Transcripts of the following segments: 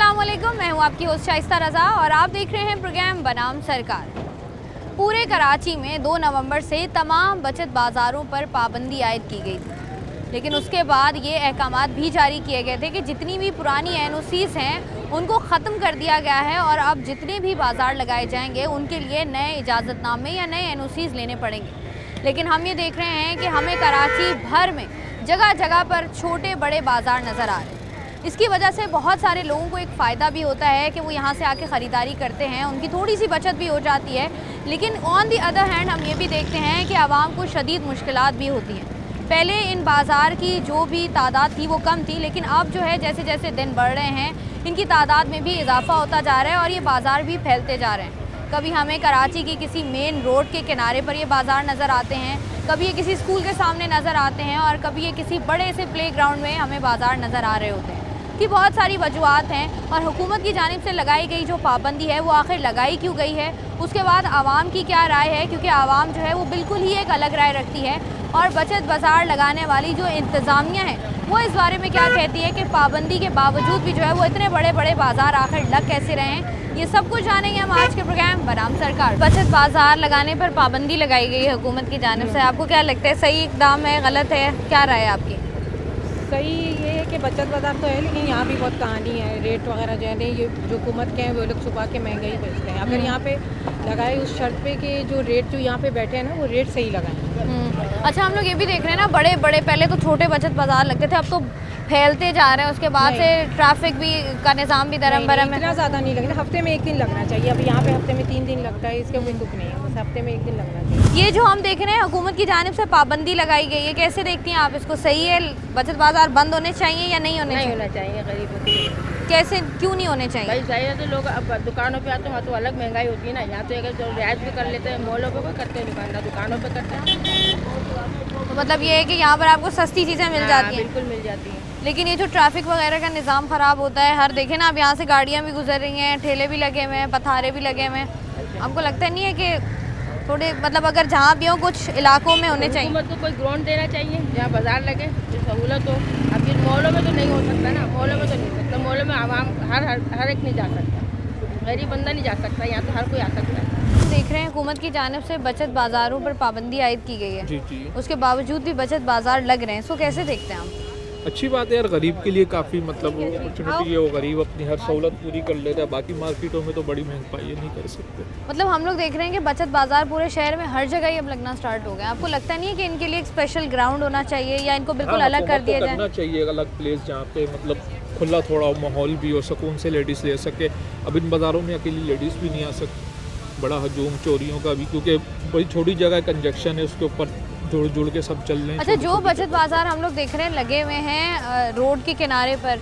अस्सलामुअलैकुम, मैं हूँ आपकी होस्ट शाइस्ता रज़ा और आप देख रहे हैं प्रोग्राम बनाम सरकार। पूरे कराची में 2 नवंबर से तमाम बचत बाज़ारों पर पाबंदी आयद की गई थी, लेकिन उसके बाद ये अहकामात भी जारी किए गए थे कि जितनी भी पुरानी एनओसीज़ हैं उनको ख़त्म कर दिया गया है और अब जितने भी बाज़ार लगाए जाएंगे उनके लिए नए इजाज़तनामे या नए एनओसीज़ लेने पड़ेंगे। लेकिन हम ये देख रहे हैं कि हमें कराची भर में जगह जगह पर छोटे बड़े बाज़ार नज़र आ रहे हैं। इसकी वजह से बहुत सारे लोगों को एक फ़ायदा भी होता है कि वो यहाँ से आके ख़रीदारी करते हैं, उनकी थोड़ी सी बचत भी हो जाती है। लेकिन ऑन दी अदर हैंड हम ये भी देखते हैं कि आवाम को शदीद मुश्किलात भी होती हैं। पहले इन बाज़ार की जो भी तादाद थी वो कम थी, लेकिन अब जो है जैसे जैसे दिन बढ़ रहे हैं इनकी तादाद में भी इजाफ़ा होता जा रहा है और ये बाज़ार भी फैलते जा रहे हैं। कभी हमें कराची की किसी मेन रोड के किनारे पर ये बाज़ार नज़र आते हैं, कभी ये किसी स्कूल के सामने नज़र आते हैं और कभी ये किसी बड़े से प्ले ग्राउंड में हमें बाज़ार नज़र आ रहे होते हैं। कि बहुत सारी वजूहत हैं और हुकूमत की जानिब से लगाई गई जो पाबंदी है वो आखिर लगाई क्यों गई है, उसके बाद आवाम की क्या राय है, क्योंकि आवाम जो है वो बिल्कुल ही एक अलग राय रखती है। और बचत बाज़ार लगाने वाली जो इंतज़ामिया है वो इस बारे में क्या कहती है कि पाबंदी के बावजूद भी जो है वो इतने बड़े बड़े बाज़ार आखिर लग कैसे रहे हैं, ये सब कुछ जानेंगे हम आज के प्रोग्राम बनाम सरकार। बचत बाज़ार लगाने पर पाबंदी लगाई गई है हुकूमत की जानिब से, आपको क्या लगता है सही इक़दाम है, गलत है, क्या राय है आपकी? सही ये है कि बचत बाज़ार तो है, लेकिन यहाँ भी बहुत कहानी है। रेट वगैरह जो है ना ये जो हुकूमत के हैं वो लोग छुपा के महंगाई बेचते हैं। अगर यहाँ पे लगाए उस शर्त पे कि जो रेट जो यहाँ पे बैठे हैं ना वो रेट सही लगाएं। अच्छा, हम लोग ये भी देख रहे हैं ना बड़े बड़े पहले तो छोटे बचत बाज़ार लगते थे, अब तो फैलते जा रहे हैं। उसके बाद से ट्रैफिक भी का निज़ाम भी दरम बरम है। इतना ज़्यादा नहीं लगना, हफ्ते में 1 दिन लगना चाहिए। अब यहाँ पे हफ्ते में 3 दिन लगता है, इसका कोई दुख नहीं है, बस हफ्ते में 1 दिन लगना चाहिए। ये जो हम देख रहे हैं हुकूमत की जानिब से पाबंदी लगाई गई है, कैसे देखती हैं आप इसको? सही है, बचत बाज़ार बंद होने चाहिए या नहीं होने चाहिए? होना चाहिए गरीबों के। कैसे, क्यों नहीं होने चाहिए? भाई चाहिए तो लोग अब दुकानों पे आते हैं, वहाँ तो अलग महंगाई होती है ना। यहाँ तो अगर जो रियायत भी कर लेते हैं, मॉलों पे कोई करते हैं, दुकानदार दुकानों पे करते हैं। तो मतलब ये है कि यहाँ पर आपको सस्ती चीज़ें मिल जाती हैं। बिल्कुल मिल जाती हैं। लेकिन ये जो ट्रैफिक वगैरह का निज़ाम ख़राब होता है, हर देखें ना अब यहाँ से गाड़ियाँ भी गुजर रही हैं, ठेले भी लगे हुए हैं, पथारे भी लगे हुए हैं। आपको लगता नहीं है कि थोड़े मतलब अगर जहाँ भी हो कुछ इलाकों में होने चाहिए? हुकूमत को कोई ग्राउंड देना चाहिए जहाँ बाजार लगे, जो सहूलत हो। अब ये मॉलों में तो नहीं हो सकता ना, मॉलों में तो नहीं सकता। मॉलों में आवाम हर एक नहीं जा सकता, गरीब बंदा नहीं जा सकता, यहाँ तो हर कोई आ सकता है। देख रहे हैं हुकूमत की जानिब से बचत बाज़ारों पर पाबंदी आयद की गई है। जी। उसके बावजूद भी बचत बाज़ार लग रहे हैं, इसको कैसे देखते हैं आप? अच्छी बात है यार, गरीब के लिए काफ़ी मतलब अपॉर्चुनिटी है। वो गरीब अपनी हर सहूलत पूरी कर लेता है, बाकी मार्केटों में तो बड़ी महंगाई नहीं कर सकते। मतलब हम लोग देख रहे हैं कि बचत बाज़ार पूरे शहर में हर जगह ही अब लगना स्टार्ट हो गया। आपको लगता नहीं है कि इनके लिए एक स्पेशल ग्राउंड होना चाहिए या इनको बिल्कुल अलग कर दिया जाए? करना चाहिए अलग प्लेस जहाँ पे मतलब खुला थोड़ा माहौल भी हो, सुकून से लेडीज़ ले सके। अब इन बाज़ारों में अकेली लेडीज़ भी नहीं आ सकती, बड़ा हजूम चोरियों का भी, क्योंकि बड़ी छोटी जगह कंजक्शन है, उसके ऊपर जुड़ के सब चल रहे हैं। अच्छा, जो बचत बाज़ार हम लोग देख रहे हैं लगे हुए हैं रोड के किनारे पर,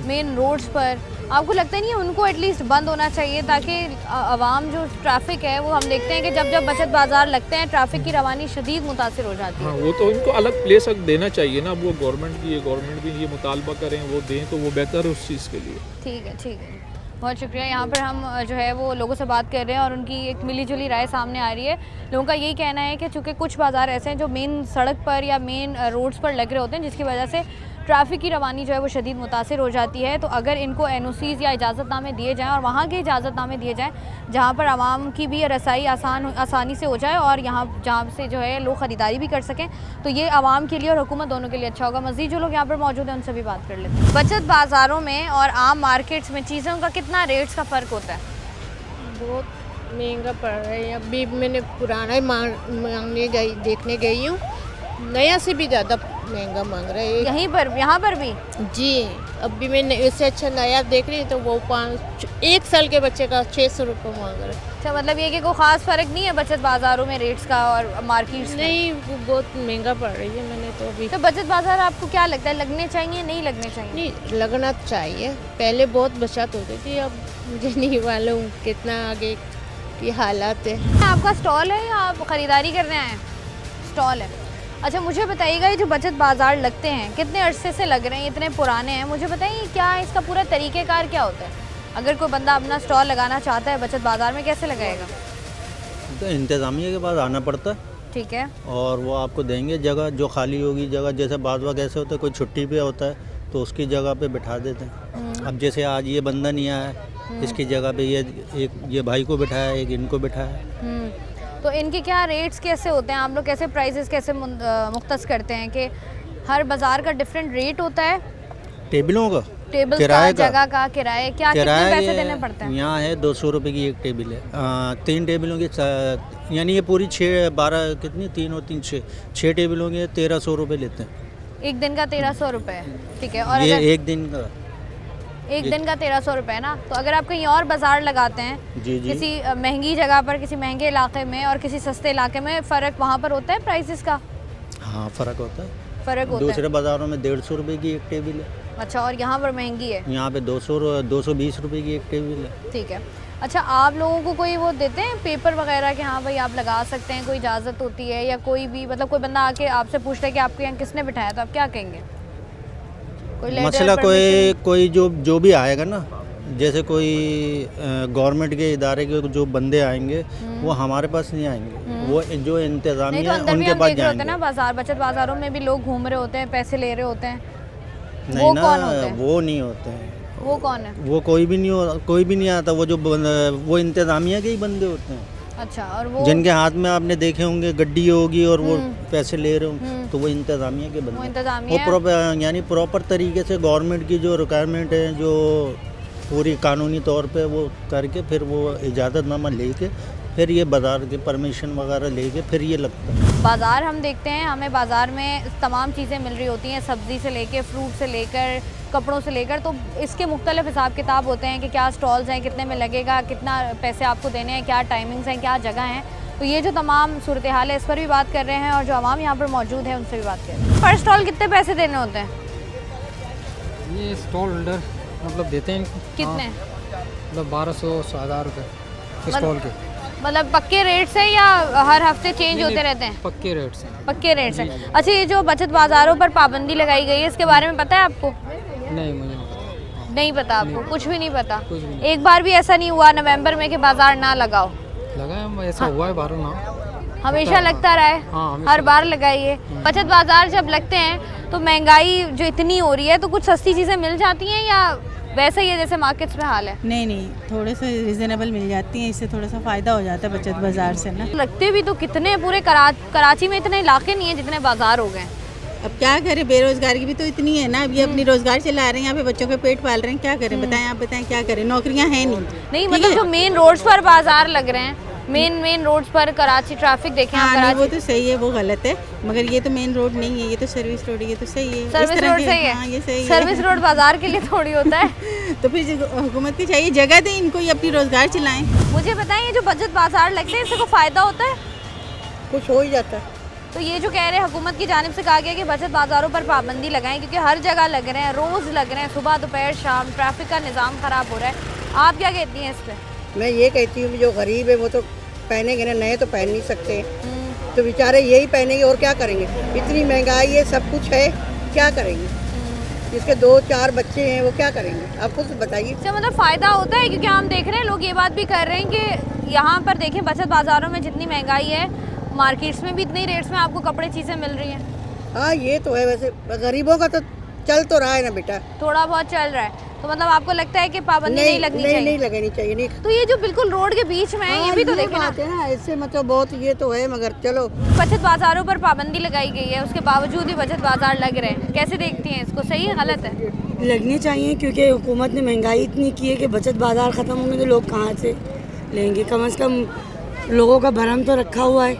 मेन रोड्स पर, आपको लगता नहीं है उनको एटलीस्ट बंद होना चाहिए ताकि आवाम जो ट्रैफिक है वो हम देखते हैं कि जब जब बचत बाज़ार लगते हैं ट्रैफिक की रवानी शदीद मुतासिर हो जाती है। हाँ, वो तो इनको अलग प्लेस देना चाहिए ना। अब वो गवर्नमेंट की है, गवर्नमेंट भी ये मुतालबा करें, वो दें तो वो बेहतर है उस चीज़ के लिए। ठीक है, बहुत शुक्रिया। यहाँ पर हम जो है वो लोगों से बात कर रहे हैं और उनकी एक मिलीजुली राय सामने आ रही है। लोगों का यही कहना है कि चूँकि कुछ बाज़ार ऐसे हैं जो मेन सड़क पर या मेन रोड्स पर लग रहे होते हैं, जिसकी वजह से ट्रैफिक की रवानी जो है वो शदीद मुतासिर हो जाती है। तो अगर इनको एनओसीज़ या इजाज़तनामे दिए जाएँ और वहाँ के इजाज़तनामे दिए जाएँ जहाँ पर आवाम की भी रसाई आसानी से हो जाए और यहाँ जहाँ से जो है लोग ख़रीदारी भी कर सकें, तो ये आवाम के लिए और हुकूमत दोनों के लिए अच्छा होगा। मज़ीद जो लोग यहाँ पर मौजूद हैं उनसे भी बात कर लेते हैं। बचत बाज़ारों में और आम मार्केट्स में चीज़ों का कितना रेट्स का फ़र्क होता है? बहुत महंगा पड़ रहा है। अभी मैंने पुराना ही मांगने गई, देखने गई हूँ, नया से भी ज़्यादा महंगा मांग रहा है। यहाँ पर भी? जी, अभी मैं इससे अच्छा नया देख रही हूँ तो वो 1 साल के बच्चे का 600 रुपये मांग रहा है। अच्छा, मतलब ये कि कोई ख़ास फ़र्क नहीं है बचत बाज़ारों में रेट्स का और मार्केट्स में? नहीं, वो बहुत महंगा पड़ रही है। मैंने तो अभी तो बचत बाज़ार आपको क्या लगता है लगने चाहिए नहीं लगने चाहिए? नहीं, लगना चाहिए। पहले बहुत बचत होती थी, अब मुझे नहीं मालूम कितना आगे की हालात है। आपका स्टॉल है या आप ख़रीदारी करने आए हैं? स्टॉल है। अच्छा, मुझे बताइएगा ये जो बचत बाज़ार लगते हैं कितने अरसे से लग रहे हैं, इतने पुराने हैं, मुझे बताइए क्या इसका पूरा तरीक़ेकार क्या होता है? अगर कोई बंदा अपना स्टॉल लगाना चाहता है बचत बाज़ार में, कैसे लगाएगा? तो इंतज़ामिया के पास आना पड़ता है, ठीक है, और वो आपको देंगे जगह जो खाली होगी। जगह जैसे बाद वक्त ऐसे होता है कोई छुट्टी पे होता है तो उसकी जगह पे बिठा देते हैं। अब जैसे आज ये बंदा नहीं आया, इसकी जगह पे ये भाई को बिठाया, एक इनको बिठाया। तो इनके क्या रेट्स कैसे होते हैं, आप लोग कैसे प्राइसेस कैसे मुख्तस करते हैं कि हर बाज़ार का डिफरेंट रेट होता है? टेबलों का, टेबल किराए का, जगह का, किराए क्या, कितने पैसे देने पड़ते हैं? यहाँ है 200 रुपये की एक टेबल है। 3 टेबलों की यानी ये पूरी 6-12 कितनी 3 और 3 6 टेबलों के 1300 रुपये लेते हैं। एक दिन का 1300 रुपये, ठीक है। और ये अगर एक दिन का 1300 रुपये ना, तो अगर आप कहीं और बाज़ार लगाते हैं जी जी। किसी महंगी जगह पर, किसी महंगे इलाके में और किसी सस्ते इलाके में, फ़र्क वहाँ पर होता है प्राइसेस का? हाँ फ़र्क होता है। फ़र्क होता है। दूसरे बाज़ारों में 150 रुपये की एक टेबल है। अच्छा, और यहाँ पर महंगी है? यहाँ पे 220 रुपये की एक टेबल है। ठीक है। अच्छा, आप लोगों को कोई वो देते हैं पेपर वगैरह कि हाँ भाई आप लगा सकते हैं, कोई इजाज़त होती है? या कोई भी मतलब कोई बंदा आके आपसे पूछता है कि आपके यहाँ किसने बिठाया, तो आप क्या कहेंगे? कोई लेटर, मसला परमिशन? कोई जो भी आएगा ना, जैसे कोई गवर्नमेंट के इदारे के जो बंदे आएंगे वो हमारे पास नहीं आएंगे, वो जो नहीं इंतज़ामिया तो है अंदर भी उनके हम पास देख रहे होते हैं जाएंगे। ना, बाजार बचत बाज़ारों में भी लोग घूम रहे होते हैं, पैसे ले रहे होते हैं। नहीं वो ना, कौन होते हैं? वो नहीं होते हैं। वो कौन है? वो कोई भी नहीं आता। वो इंतज़ामिया के ही बंदे होते हैं। अच्छा, और वो जिनके हाथ में आपने देखे होंगे गड्डी होगी और वो पैसे ले रहे होंगे, तो वो इंतज़ामिया के वो बंदे हैं। इंतज़ामिया यानी प्रॉपर तरीके से गवर्नमेंट की जो रिक्वायरमेंट है, जो पूरी कानूनी तौर पे वो करके फिर वो इजाज़तनामा लेके फिर ये बाज़ार की परमिशन वगैरह लेके फिर ये लगता है। बाज़ार हम देखते हैं, हमें बाज़ार में तमाम चीज़ें मिल रही होती हैं, सब्ज़ी से लेकर, फ्रूट से लेकर, कपड़ों से लेकर। तो इसके मुख्तलिफ हिसाब किताब होते हैं कि क्या स्टॉल्स हैं, कितने में लगेगा, कितना पैसे आपको देने हैं, क्या टाइमिंग्स हैं, क्या जगह हैं। तो ये जो तमाम सूरत हाल है, इस पर भी बात कर रहे हैं और जो आवाम यहाँ पर मौजूद है उनसे भी बात कर रहे हैं। पर स्टॉल कितने पैसे देने होते हैं? ये स्टॉल होल्डर मतलब देते हैं इनको। कितने? हाँ, मतलब 1200-1000 रुपये स्टॉल के। मतलब पक्के रेट से या हर हफ्ते चेंज होते रहते हैं? पक्के रेट से। पक्के रेट से। अच्छा, ये जो बचत बाज़ारों पर पाबंदी लगाई गई है, इसके बारे में पता है आपको? नहीं, मुझे नहीं पता। नहीं पता आपको? कुछ भी नहीं पता? कुछ भी नहीं। एक बार भी ऐसा नहीं हुआ नवंबर में कि बाज़ार ना लगाओ? लगा है, ऐसा हुआ है बारों ना। हमेशा लगता रहा है? हाँ, हमेशा हर बार लगाइए। बचत बाज़ार जब लगते हैं तो महंगाई जो इतनी हो रही है, तो कुछ सस्ती चीज़ें मिल जाती हैं या वैसे ही है जैसे मार्केट्स में हाल है? नहीं, थोड़े से रिजनेबल मिल जाती हैं, इससे थोड़ा सा फ़ायदा हो जाता है बचत बाज़ार से ना। लगते भी तो कितने पूरे कराची में इतने इलाके नहीं है जितने बाज़ार हो गए। अब क्या करें, बेरोज़गारी भी तो इतनी है ना। अब ये अपनी रोज़गार चला रहे हैं, यहाँ पे बच्चों के पेट पाल रहे हैं, क्या करें बताएं? आप बताएं क्या करें, नौकरियाँ हैं नहीं। मतलब जो मेन रोड्स पर बाज़ार लग रहे हैं, मेन रोड्स पर कराची ट्रैफिक देखें आप। हाँ नहीं, वो कराची तो सही है, वो गलत है, मगर ये तो मेन रोड नहीं है, ये तो सर्विस रोड है, ये तो सही है। इस सर्विस तरह रोड के- सही है? हाँ, ये सही है। सर्विस रोड बाज़ार के लिए थोड़ी होता है। तो फिर हुकूमत की चाहिए जगह दें इनको, ये अपनी रोज़गार चलाएं। मुझे बताएं, ये जो बचत बाज़ार लगते हैं इससे कोई फ़ायदा होता है? कुछ हो ही जाता है। तो ये जो कह रहे हैं हुकूमत की जानिब से कहा गया कि बचत बाज़ारों पर पाबंदी लगाएं, क्योंकि हर जगह लग रहे हैं, रोज़ लग रहे हैं, सुबह दोपहर शाम, ट्रैफिक का निज़ाम ख़राब हो रहा है। आप क्या कहती हैं इस पर? मैं ये कहती हूँ कि जो गरीब है वो तो पहनेंगे ना, नए तो पहन नहीं सकते, तो बेचारे यही पहनेंगे और क्या करेंगे? इतनी महंगाई है, सब कुछ है, क्या करेंगे? जिसके 2-4 बच्चे हैं वो क्या करेंगे? आप खुद बताइए। अच्छा, मतलब फ़ायदा होता है? क्योंकि हम देख रहे हैं लोग ये बात भी कर रहे हैं कि यहाँ पर देखें बचत बाज़ारों में जितनी महंगाई है, मार्केट्स में भी इतने रेट्स में आपको कपड़े चीज़ें मिल रही हैं। हाँ ये तो है, वैसे गरीबों का तो चल तो रहा है ना बेटा। थोड़ा बहुत चल रहा है, तो मतलब आपको लगता है कि पाबंदी नहीं लगनी चाहिए? नहीं लगनी चाहिए, नहीं। तो ये जो बिल्कुल रोड के बीच में है, ये भी तो देखें ना। बात है ना, इससे मतलब बहुत ये तो है, मगर चलो। बचत बाज़ारों पर पाबंदी लगाई गई है, उसके बावजूद भी बचत बाज़ार लग रहे हैं, कैसे देखती हैं इसको? सही है, गलत है? लगनी चाहिए, क्योंकि हुकूमत ने महंगाई इतनी की है कि बचत बाज़ार ख़त्म होंगे तो लोग कहाँ से लेंगे? कम से कम लोगों का भरम तो रखा हुआ है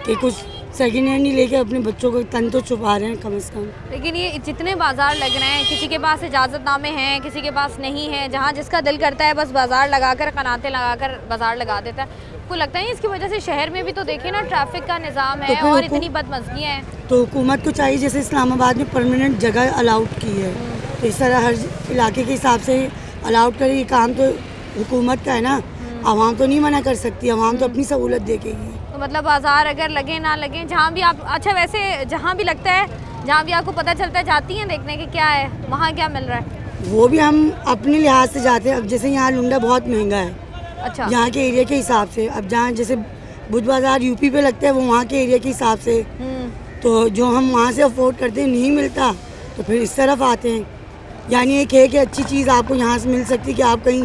कि कुछ सेकेंड हैंड ही लेके अपने बच्चों को तन तो छुपा रहे हैं कम से कम। लेकिन ये जितने बाज़ार लग रहे हैं, किसी के पास इजाज़तनामे हैं, किसी के पास नहीं है, जहाँ जिसका दिल करता है बस बाज़ार लगाकर, कनाते लगाकर बाज़ार लगा देता है। आपको लगता है इसकी वजह से शहर में भी तो देखिए ना ट्रैफिक का निज़ाम है तो और इतनी बदमज़गियाँ हैं। तो हुकूमत को चाहिए, जैसे इस्लामाबाद में परमानेंट जगह अलाउड की है, तो इस तरह हर इलाके के हिसाब से अलाउड करे। ये काम तो हुकूमत का है ना, आवाम तो नहीं मना कर सकती, आवाम तो अपनी सहूलत देखेगी। तो मतलब बाज़ार अगर लगे ना लगे, जहाँ भी आप, अच्छा वैसे जहाँ भी लगता है, जहाँ भी आपको पता चलता है, जाती हैं देखने कि क्या है वहाँ, क्या मिल रहा है? वो भी हम अपने लिहाज से जाते हैं। अब जैसे यहाँ लुंडा बहुत महंगा है, अच्छा, यहाँ के एरिया के हिसाब से। अब जहाँ जैसे भुज बाज़ार यूपी पे लगता है, वो वहाँ के एरिया के हिसाब से, तो जो हम वहाँ से अफोर्ड करते हैं नहीं मिलता, तो फिर इस तरफ आते हैं। यानी एक है कि अच्छी चीज़ आपको यहाँ से मिल सकती है कि आप कहीं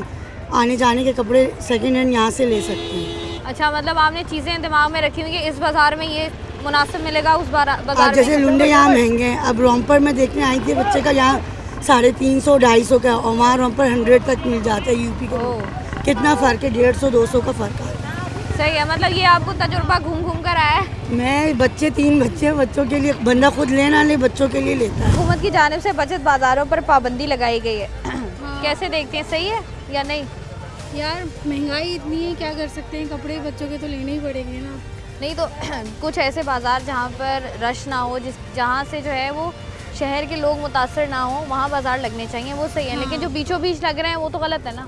आने जाने के कपड़े सेकेंड हैंड यहाँ से ले सकते हैं। अच्छा, मतलब आपने चीज़ें दिमाग में रखी हुई कि इस बाज़ार में ये मुनासिब मिलेगा, उस बाज़ार अब जैसे लुंडे यहाँ महंगे हैं, अब रोमपर में देखने आई थी बच्चे का यहाँ 350 250 का, और वहाँ रोमपर 100 तक मिल जाता है। यूपी का कितना फ़र्क है, 150 200 का फ़र्क है। सही है, मतलब ये आपको तजुर्बा घूम घूम कर आया है। मैं 3 बच्चे, बच्चों के लिए बंदा खुद लेना ले, बच्चों के लिए लेता है। हुकूमत की जानिब से बचत बाज़ारों पर पाबंदी लगाई गई है, कैसे देखते हैं, सही है या नहीं? यार महंगाई इतनी है, क्या कर सकते हैं, कपड़े बच्चों के तो लेने ही पड़ेंगे ना। नहीं तो कुछ ऐसे बाज़ार जहाँ पर रश ना हो, जहाँ से जो है वो शहर के लोग मुतासर ना हो, वहाँ बाज़ार लगने चाहिए, वो सही है। लेकिन जो बीचों बीच लग रहे हैं वो तो गलत है ना।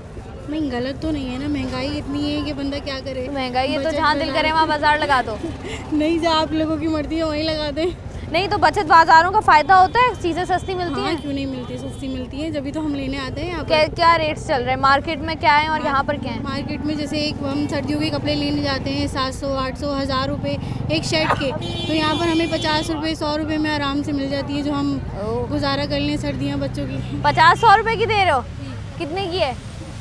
नहीं, गलत तो नहीं है ना, महंगाई इतनी है कि बंदा क्या करे। महंगाई है तो जहाँ दिल करे वहाँ बाज़ार लगा दो। नहीं, जहाँ आप लोगों की मर्जी है वहीं लगा दें। नहीं तो बचत बाज़ारों का फ़ायदा होता है, चीज़ें सस्ती मिलती हैं। क्यों नहीं मिलती, सस्ती मिलती है, जब तो हम लेने आते हैं यहाँ क्या पर। क्या रेट्स चल रहे हैं मार्केट में, क्या है और यहाँ पर क्या है? मार्केट में जैसे एक हम सर्दियों के कपड़े लेने जाते हैं 700 800 1000 रुपये एक शर्ट के, तो यहाँ पर हमें 50 रुपये 100 रुपये में आराम से मिल जाती है, जो हम गुजारा कर लें सर्दियाँ बच्चों की। 50-100 रुपये की दे रहे हो? कितने की है?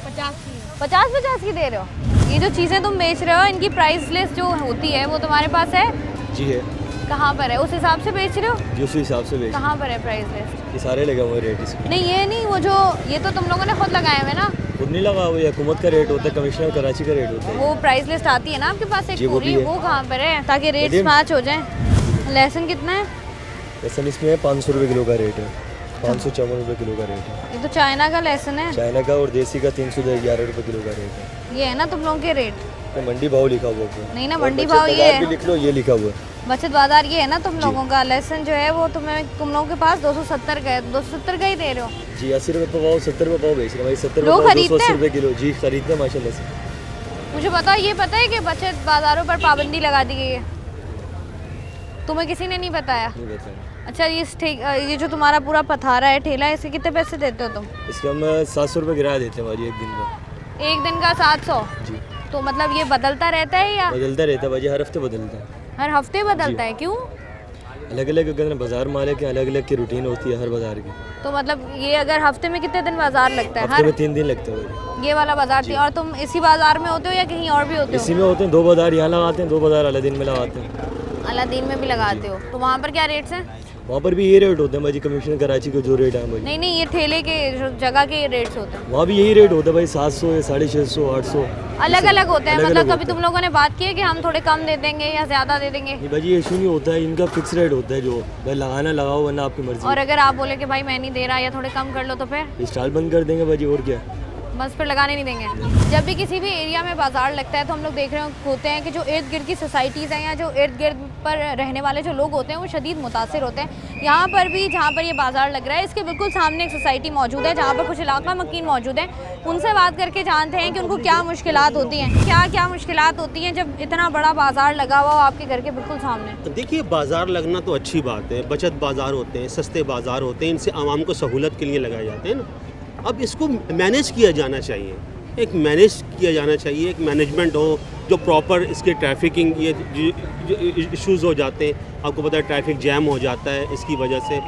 50 की दे रहे हो? ये जो चीज़ें तुम बेच रहे हो इनकी प्राइस लिस्ट जो होती है वो तुम्हारे पास है? जी है। कहाँ पर है? उस हिसाब से बेच रहे हो? जी उस हिसाब से बेच। कहाँ पर है प्राइस लिस्ट? ये सारे लगे हुए रेट इसके। नहीं ये नहीं, वो जो ये तो तुम लोगों ने खुद लगाए हुए ना। खुद नहीं लगा हुआ, हुकूमत का रेट होता है, कमिश्नर कराची का रेट होता है। वो प्राइस लिस्ट आती है ना आपके पास एक जी, वो पूरी, भी है। वो कहाँ पर है ताकि रेट्स मैच हो जाए? लहसुन कितना है? लहसुन इसमें 500 रुपये किलो का रेट है, 554 रुपये किलो का रेट है। ये तो चाइना का लहसुन है। चाइना का और देसी का 311 रुपये किलो का रेट है। ये है ना तुम लोगों के रेट? तो मंडी भाव लिखा हुआ है। नहीं ना, और मंडी बचत भाव ये बाजार है। भी लिख लो, ये लिखा हुआ है बचत बाजार, ये है ना तुम लोगों का। लहसुन जो है वो तुम लोगों के पास 270 का है, 270 का ही दे रहे हो? जी। 80 रुपये पाव, 70 रुपये पाव बेच रहे हैं भाई। 70 लोग रुपये खरीदते 280 हैं? रुपये किलो। जी खरीदते हैं माशाल्लाह से। मुझे ये पता है कि बचत बाजारों पर पाबंदी लगा दी गई है? तुम्हें किसी ने नहीं बताया? नहीं बताया। अच्छा, ये जो तुम्हारा पूरा पथारा है ठेला, इसके कितने पैसे देते हो तुम? इसके हम 700 रुपये किराया देते हैं भाजी एक दिन का। एक दिन का 700? जी। तो मतलब ये बदलता रहता है या? बदलता रहता है भाजी, हर हफ्ते बदलता है। हर हफ्ते बदलता है? क्यों? अलग अलग अगर बाजार मालिक के अलग अलग की रूटीन होती है हर बाजार की। तो मतलब ये अगर हफ्ते में कितने दिन बाजार लगता है? हफ्ते में 3 दिन लगते हैं। ये वाला बाजार थी। और तुम इसी बाजार में होते हो या कहीं और भी होते हो? इसी में होते हैं। 2 बाजार यहाँ लगाते हैं, 2 बाजार अलादीन में लगाते हैं। अलादीन में भी लगाते हो? तो वहाँ पर क्या रेट्स हैं? वहाँ पर भी ये रेट होते हैं भाजी, कमिश्नर कराची का जो रेट है भाजी। नहीं, ये ठेले के जो जगह के रेट्स होते हैं वहाँ भी यही रेट होता है भाई, 700 या 650 800 अलग अलग होते हैं। अलग मतलब अलग कभी तुम लोगों ने बात की है कि हम थोड़े कम दे देंगे या ज़्यादा दे देंगे? नहीं भाजी, इशू नहीं होता है, इनका फिक्स रेट होता है, जो भाई लगाना लगाओ वरना आपकी मर्जी। और अगर आप बोले कि भाई मैं नहीं दे रहा या थोड़े कम कर लो तो फिर स्टॉल बंद कर देंगे भाजी, और क्या। बस फिर लगाने नहीं देंगे। जब भी किसी भी एरिया में बाजार लगता है तो हम लोग देख रहे होते हैं कि जो इर्द गिर्द की सोसाइटीज़ हैं या जो इर्द गिर्द पर रहने वाले जो लोग होते हैं वो शदीद मुतासिर होते हैं। यहाँ पर भी जहाँ पर ये बाज़ार लग रहा है इसके बिल्कुल सामने एक सोसाइटी मौजूद है जहाँ पर कुछ इलाका मकीन मौजूद है। उनसे बात करके जानते हैं कि उनको क्या मुश्किलात होती हैं, क्या मुश्किलात होती हैं जब इतना बड़ा बाज़ार लगा हुआ हो आपके घर के बिल्कुल सामने। देखिए, बाज़ार लगना तो अच्छी बात है, बचत बाज़ार होते हैं, सस्ते बाज़ार होते हैं, इनसे आवाम को सहूलत के लिए लगाए जाते हैं ना। अब इसको मैनेज किया जाना चाहिए, एक मैनेज किया जाना चाहिए, एक मैनेजमेंट हो जो प्रॉपर इसके ट्रैफिकिंग ये इश्यूज़ हो जाते हैं। आपको पता है ट्रैफिक जैम हो जाता है, इसकी वजह से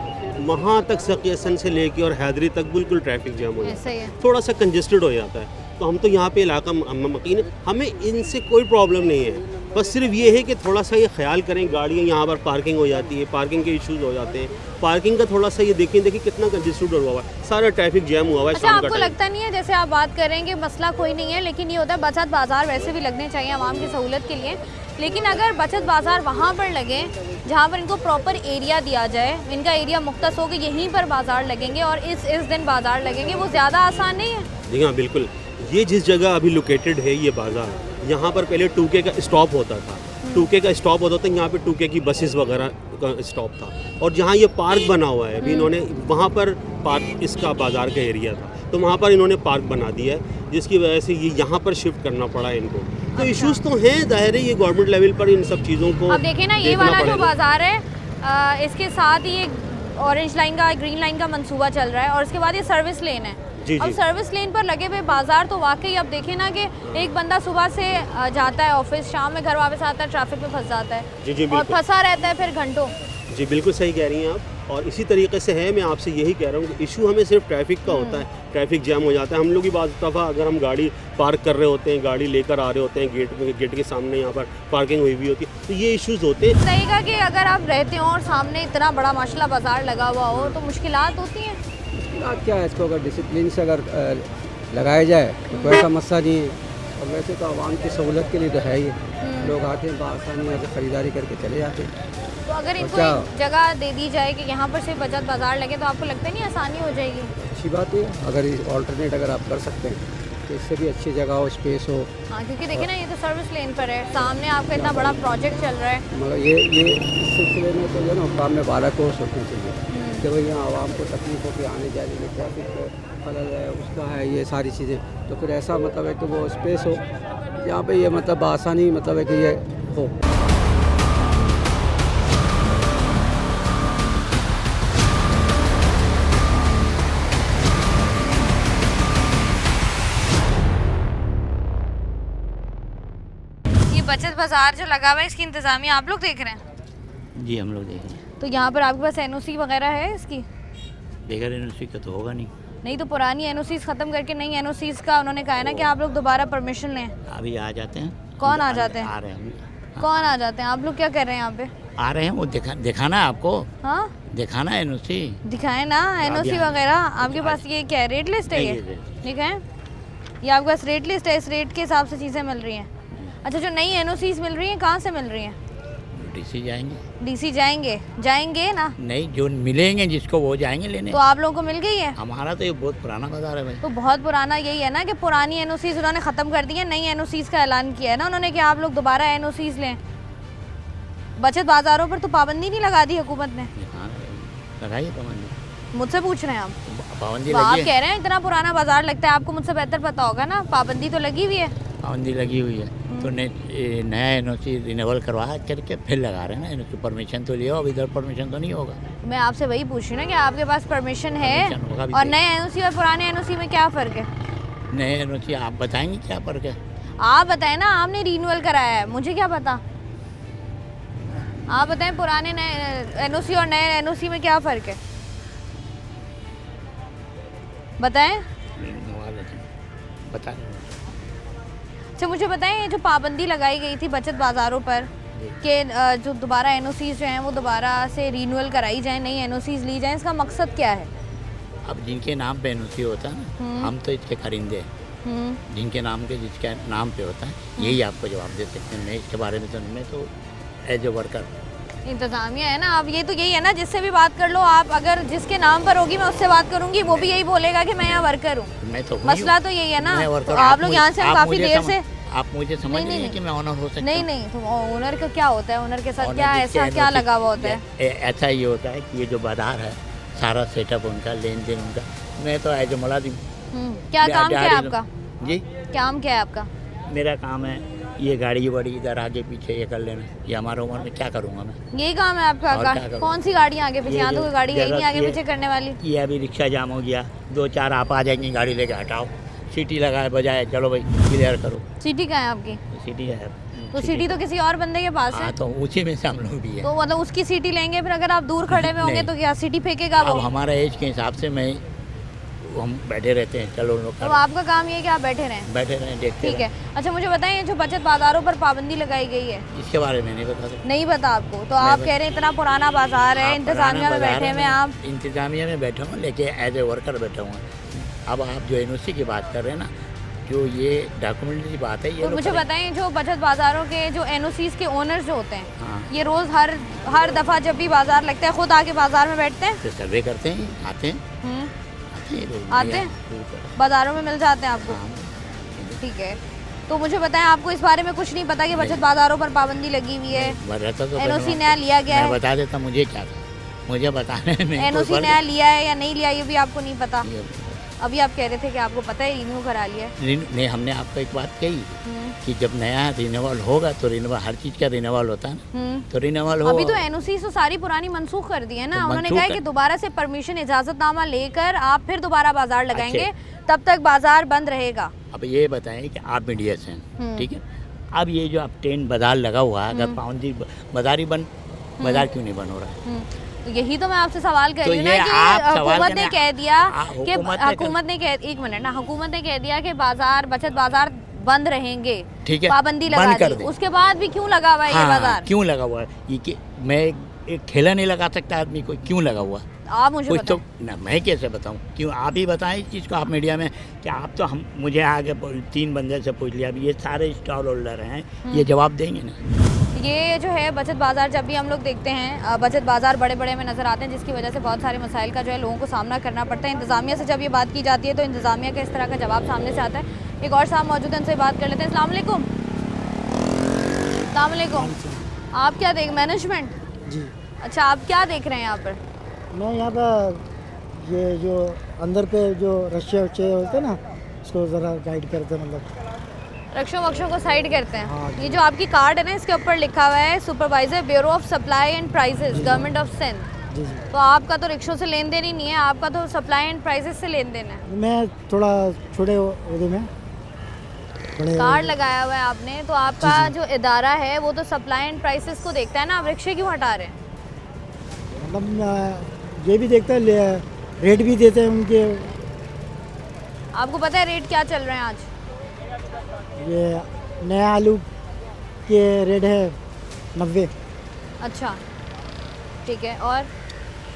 वहाँ तक सकियसन से लेके और हैदरी तक बिल्कुल ट्रैफिक जैम हो जाता है, थोड़ा सा कंजेस्टेड हो जाता है। तो हम तो यहाँ पे इलाका मकीन, हमें इनसे कोई प्रॉब्लम नहीं है, बस सिर्फ ये है कि थोड़ा सा ये ख्याल करें, गाड़ियाँ यहाँ पर पार्किंग हो जाती है, पार्किंग के इश्यूज़ हो जाते हैं, पार्किंग का थोड़ा सा ये देखिए कितना कंजेस्टेड हुआ हुआ है, सारा ट्रैफिक जैम हुआ हुआ है। अच्छा, आपको लगता नहीं है, जैसे आप बात कर रहे हैं कि मसला कोई नहीं है, लेकिन ये होता है बचत बाज़ार वैसे भी लगने चाहिए आवाम की सहूलत के लिए, लेकिन अगर बचत बाज़ार वहाँ पर लगे जहाँ पर इनको प्रॉपर एरिया दिया जाए, इनका एरिया मुख्तस हो कि यहीं पर बाज़ार लगेंगे और इस दिन बाज़ार लगेंगे, वो ज़्यादा आसान नहीं है? जी हाँ, बिल्कुल। ये जिस जगह अभी लोकेटेड है ये बाज़ार, यहाँ पर पहले 2K का स्टॉप होता था, 2K का स्टॉप होता था, यहाँ पे 2K की बसेस वगैरह का स्टॉप था, और जहाँ ये पार्क बना हुआ है अभी इन्होंने, वहाँ पर पार्क इसका बाज़ार का एरिया था, तो वहाँ पर इन्होंने पार्क बना दिया है, जिसकी वजह से ये यहाँ पर शिफ्ट करना पड़ा है इनको। तो इश्यूज़ तो हैं, ज़ाहिर है ये गवर्नमेंट लेवल पर इन सब चीज़ों को अब देखिए ना, ये वाला जो बाज़ार है इसके साथ ही एक ऑरेंज लाइन का, ग्रीन लाइन का मंसूबा चल रहा है और उसके बाद ये सर्विस लेन है। अब सर्विस लेन पर लगे हुए बाजार तो वाकई अब देखें ना कि एक बंदा सुबह से जाता है ऑफिस, शाम में घर वापस आता है, ट्रैफिक में फंस जाता है जी और फंसा रहता है फिर घंटों। जी बिल्कुल सही कह रही हैं आप। और इसी तरीके से है, मैं आपसे यही कह रहा हूँ कि इशू हमें सिर्फ ट्रैफिक का होता है, ट्रैफिक जैम हो जाता है। हम लोग भी बाज़ दफ़ा अगर हम गाड़ी पार्क कर रहे होते हैं, गाड़ी लेकर आ रहे होते हैं, गेट के सामने यहाँ पर पार्किंग हुई हुई होती है, तो ये इश्यूज़ होते हैं। रहेगा कि अगर आप रहते हो और सामने इतना बड़ा माशाल्लाह बाजार लगा हुआ हो तो मुश्किलात होती हैं? मुश्किलात क्या है, इसको अगर डिसिप्लिन से अगर लगाया जाए तो कोई ऐसा मसला नहीं है। और वैसे तो आवाम की सहूलत के लिए तो है ही, लोग आते हैं बआसानी यहाँ से ख़रीदारी करके चले जाते हैं। तो अगर इनको क्या? एक जगह दे दी जाए कि यहाँ पर सिर्फ बचत बाजार लगे तो आपको लगता नहीं आसानी हो जाएगी? अच्छी बात है, अगर ऑल्टरनेट अगर आप कर सकते हैं तो इससे भी अच्छी जगह हो, स्पेस हो। हाँ, क्योंकि देखिए ना ये तो सर्विस लेन पर है, सामने आपका इतना बड़ा प्रोजेक्ट चल रहा है। मगर ये इस सिलसिले में तो जो है ना काम में 12 कोर्स होने चाहिए कि भाई यहाँ आवाम को तकलीफ हो कि आने जाने में ट्रैफिक खलल है, उसका है, ये सारी चीज़ें। तो फिर ऐसा मतलब है कि वो स्पेस हो जहाँ पे ये मतलब आसानी मतलब है कि ये हो। ये बचत बाजार जो लगा हुआ है इसकी इंतजामिया आप लोग देख रहे हैं? जी हम लोग देख रहे हैं। तो यहाँ पर आपके पास एनओसी वगैरह है इसकी? बगैर एनओसी का तो होगा नहीं। नहीं तो पुरानी एनओसीज खत्म करके नई एनओसीज का उन्होंने कहा है ना कि आप लोग दोबारा परमिशन लें। अभी आ जाते हैं। कौन आ जाते हैं? आ रहे हैं। कौन आ जाते हैं? आप लोग क्या कर रहे हैं यहाँ पे? आ रहे हैं, वो दिखाना है आपको। हाँ, दिखाना है एनओसी। दिखाएं ना एनओसी वगैरह। आपके पास ये क्या है, रेट लिस्ट है? ये दिखाएं, ये आपके पास रेट लिस्ट है, इस रेट के हिसाब से चीज़ें मिल रही हैं। अच्छा, जो नई एनओसीज मिल रही हैं कहाँ से मिल रही हैं? डीसी जाएंगे। डीसी जाएंगे ना? नहीं, जो मिलेंगे जिसको वो जाएंगे लेने। तो आप लोगों को मिल गई है? हमारा तो ये बहुत पुराना बाजार है भाई। तो बहुत पुराना यही है ना कि पुरानी एनओसीज उन्होंने ख़त्म कर दी है, नई एनओसीज का ऐलान किया है ना उन्होंने कि आप लोग दोबारा एनओसीज लें। बचत बाज़ारों पर तो पाबंदी नहीं लगा दी हुकूमत ने? लगाइए पाबंदी। मुझसे पूछ रहे हैं आप? पाबंदी तो आप लगी है। कह रहे हैं इतना पुराना बाजार लगता है, आपको मुझसे बेहतर पता होगा ना। पाबंदी तो लगी हुई है। पाबंदी लगी हुई है तो नया एनओसी रिन्यूअल करवा करके फिर लगा रहे हैं ना। एनओसी परमिशन तो लिया, अब इधर परमिशन तो नहीं होगा। मैं आपसे वही पूछ रही हूँ ना कि आपके पास परमिशन है परमिशन होगा भी और तो। नए एनओसी और पुराने एनओसी में क्या फ़र्क है? नए एनओसी आप बताएंगे क्या फ़र्क है? आप बताएं ना, आपने रिन्यूअल कराया है, मुझे क्या पता। आप बताएं पुराने नए एनओसी और नए एनओसी में क्या फ़र्क है, बताएं। बता। अच्छा मुझे बताएं, ये जो पाबंदी लगाई गई थी बचत बाज़ारों पर कि जो दोबारा एनओसीज जो हैं वो दोबारा से रिन्यूअल कराई जाए, नई एनओसीज ली जाएं, इसका मकसद क्या है? अब जिनके नाम पे एनओसी होता है ना, हम तो इसके खरीदे हैं। जिनके नाम के जिसके नाम पे होता है, यही आपको जवाब दे सकते हैं। मैं इसके बारे में तो मैं तो एज ए वर्कर इंतज़ामिया है ना। अब ये तो यही है ना, जिससे भी बात कर लो आप, अगर जिसके नाम पर होगी मैं उससे बात करूंगी, वो भी यही बोलेगा कि मैं यहाँ वर्कर हूँ। मैं तो मसला तो यही है ना। तो आप लोग यहाँ से काफ़ी देर से आप मुझे समझ नहीं है कि मैं ऑनर हो सकता हूँ। नहीं तो ओनर का क्या होता है? ओनर के साथ क्या ऐसा क्या लगा हुआ होता है? ऐसा ये होता है कि ये जो बाजार है सारा सेटअप उनका, लेन देन उनका। मैं तो एज ए मुलाजिम। क्या काम क्या है आपका? जी काम क्या है आपका? मेरा काम है ये गाड़ी वाड़ी इधर आगे पीछे ये कर लेना। ये हमारे उम्र में क्या करूँगा मैं? यही काम है आपका? कौन सी गाड़ी आगे पीछे? यहाँ तो कोई गाड़ी है नहीं आगे पीछे करने वाली। ये अभी रिक्शा जाम हो गया, 2-4 आप आ जाएंगे, गाड़ी लेके हटाओ, सीटी लगाए बजाए, चलो भाई क्लियर करो। सिटी कहाँ है आपकी? सिटी है तो सिटी तो किसी और बंदे के पास है। तो उसी में से हम लोग भी है। तो मतलब उसकी सिटी लेंगे, फिर अगर आप दूर खड़े में होंगे तो क्या सिटी फेंकेगा वो? अब हमारा एज के हिसाब से मैं हम बैठे रहते हैं, चलो लोग। तो आपका काम ये है कि आप बैठे रहें? बैठे रहें, देखते। ठीक है। अच्छा मुझे बताएं, जो बचत बाजारों पर पाबंदी लगाई गई है इसके बारे में नहीं बता सकता। नहीं पता आपको? तो आप कह रहे हैं इतना पुराना बाजार है, इंतजामिया में बैठे हुए आप? इंतजामिया में बैठे हुए, लेकिन एज ए वर्कर बैठे हुए। अब आप जो एनओसी की बात कर रहे हैं ना, जो ये डॉक्यूमेंट की बात है, ये तो मुझे बताएं, जो बचत बाजारों के जो एनओसीज के ओनर्स जो होते हैं, हाँ। ये रोज हर दफा जब भी बाजार लगता है खुद आके बाजार में बैठते हैं? तो सर्वे करते हैं, आते हैं आते हैं बाजारों में मिल जाते हैं आपको? ठीक है। तो मुझे बताएं, आपको इस बारे में कुछ नहीं पता कि बचत बाजारों पर पाबंदी लगी हुई है, एनओसी नया लिया गया है? बता देता, मुझे क्या था, मुझे बताने में। एनओसी नया लिया है या नहीं लिया ये भी आपको नहीं पता? अभी आप कह रहे थे कि आपको पता है, रिन्यू करा लिया है। नहीं, हमने आपको एक बात कही कि जब नया रिन्यूअल होगा तो रिन्यूअल, हर चीज़ का रिन्यूअल होता है ना, तो रिन्यूअल हो। अभी तो एनओसी तो सारी पुरानी मनसूख कर दी है ना। उन्होंने कहा है कि दोबारा से परमिशन इजाजतनामा लेकर आप फिर दोबारा बाजार लगाएंगे, तब तक बाजार बंद रहेगा। अब ये बताएं कि आप मीडिया से हैं, ठीक है। अब ये जो अब 10 बाजार लगा हुआ है, अगर पाबंदी बाजार ही बंद, बाजार क्यों नहीं बंद हो रहा है? तो यही तो मैं आपसे सवाल कर तो रही हूँ ये ना आप कि सवाल हुकूमत ने करने- कह दिया कि हुकूमत ने एक मिनट ना, हुकूमत ने कह दिया कि बाजार, बचत बाजार बंद रहेंगे, ठीक है, पाबंदी बंद लगा कर दी, दें। उसके बाद भी क्यों लगा हुआ है ये हाँ, बाजार? क्यों लगा हुआ है ये कि मैं एक ठेला नहीं लगा सकता आदमी को, क्यों लगा हुआ? आप मुझे कुछ तो बताएं। ना, मैं कैसे बताऊं? क्यों आप ही बताएं इस चीज़ को, आप मीडिया में कि आप तो हम मुझे आगे 3 बंदे से पूछ लिया, अभी ये सारे स्टॉल होल्डर हैं, ये जवाब देंगे ना। ये जो है बचत बाज़ार जब भी हम लोग देखते हैं, बचत बाज़ार बड़े बड़े में नज़र आते हैं, जिसकी वजह से बहुत सारे मसाइल का जो है लोगों को सामना करना पड़ता है। इंतज़ामिया से जब ये बात की जाती है तो इंतज़ामिया का इस तरह का जवाब सामने से आता है। एक और साहब मौजूद है, उनसे बात कर लेते हैं। अस्सलाम वालेकुम। अस्सलाम वालेकुम। आप क्या देख, मैनेजमेंट? जी। अच्छा, आप क्या देख रहे हैं यहाँ पर? मैं यहाँ पर ये जो अंदर पे जो रशिया वशिया होते हैं ना, उसको ज़रा गाइड करते हैं, मतलब रक्षों वक्षों को साइड करते हैं। हाँ जी। ये जो आपकी कार्ड है ना, इसके ऊपर लिखा हुआ है supervisor bureau of supply and prices, government of Sindh. जी जी। तो आपका तो रिक्शों से लेन देन ही नहीं है, आपका तो सप्लाई एंड प्राइसेस से लेन देन है। मैं थोड़ा छोटे उर्दू में बड़े कार्ड लगाया हुआ है आपने, तो आपका जो इदारा है वो तो सप्लाई एंड प्राइसेस को देखता है ना, आप रिक्शे क्यों हटा रहे हैं? मतलब ये भी देखते हैं, रेट भी देते हैं उनके। आपको पता है रेट क्या चल रहे हैं आज? ये नया आलू के रेट है 90। अच्छा, ठीक है।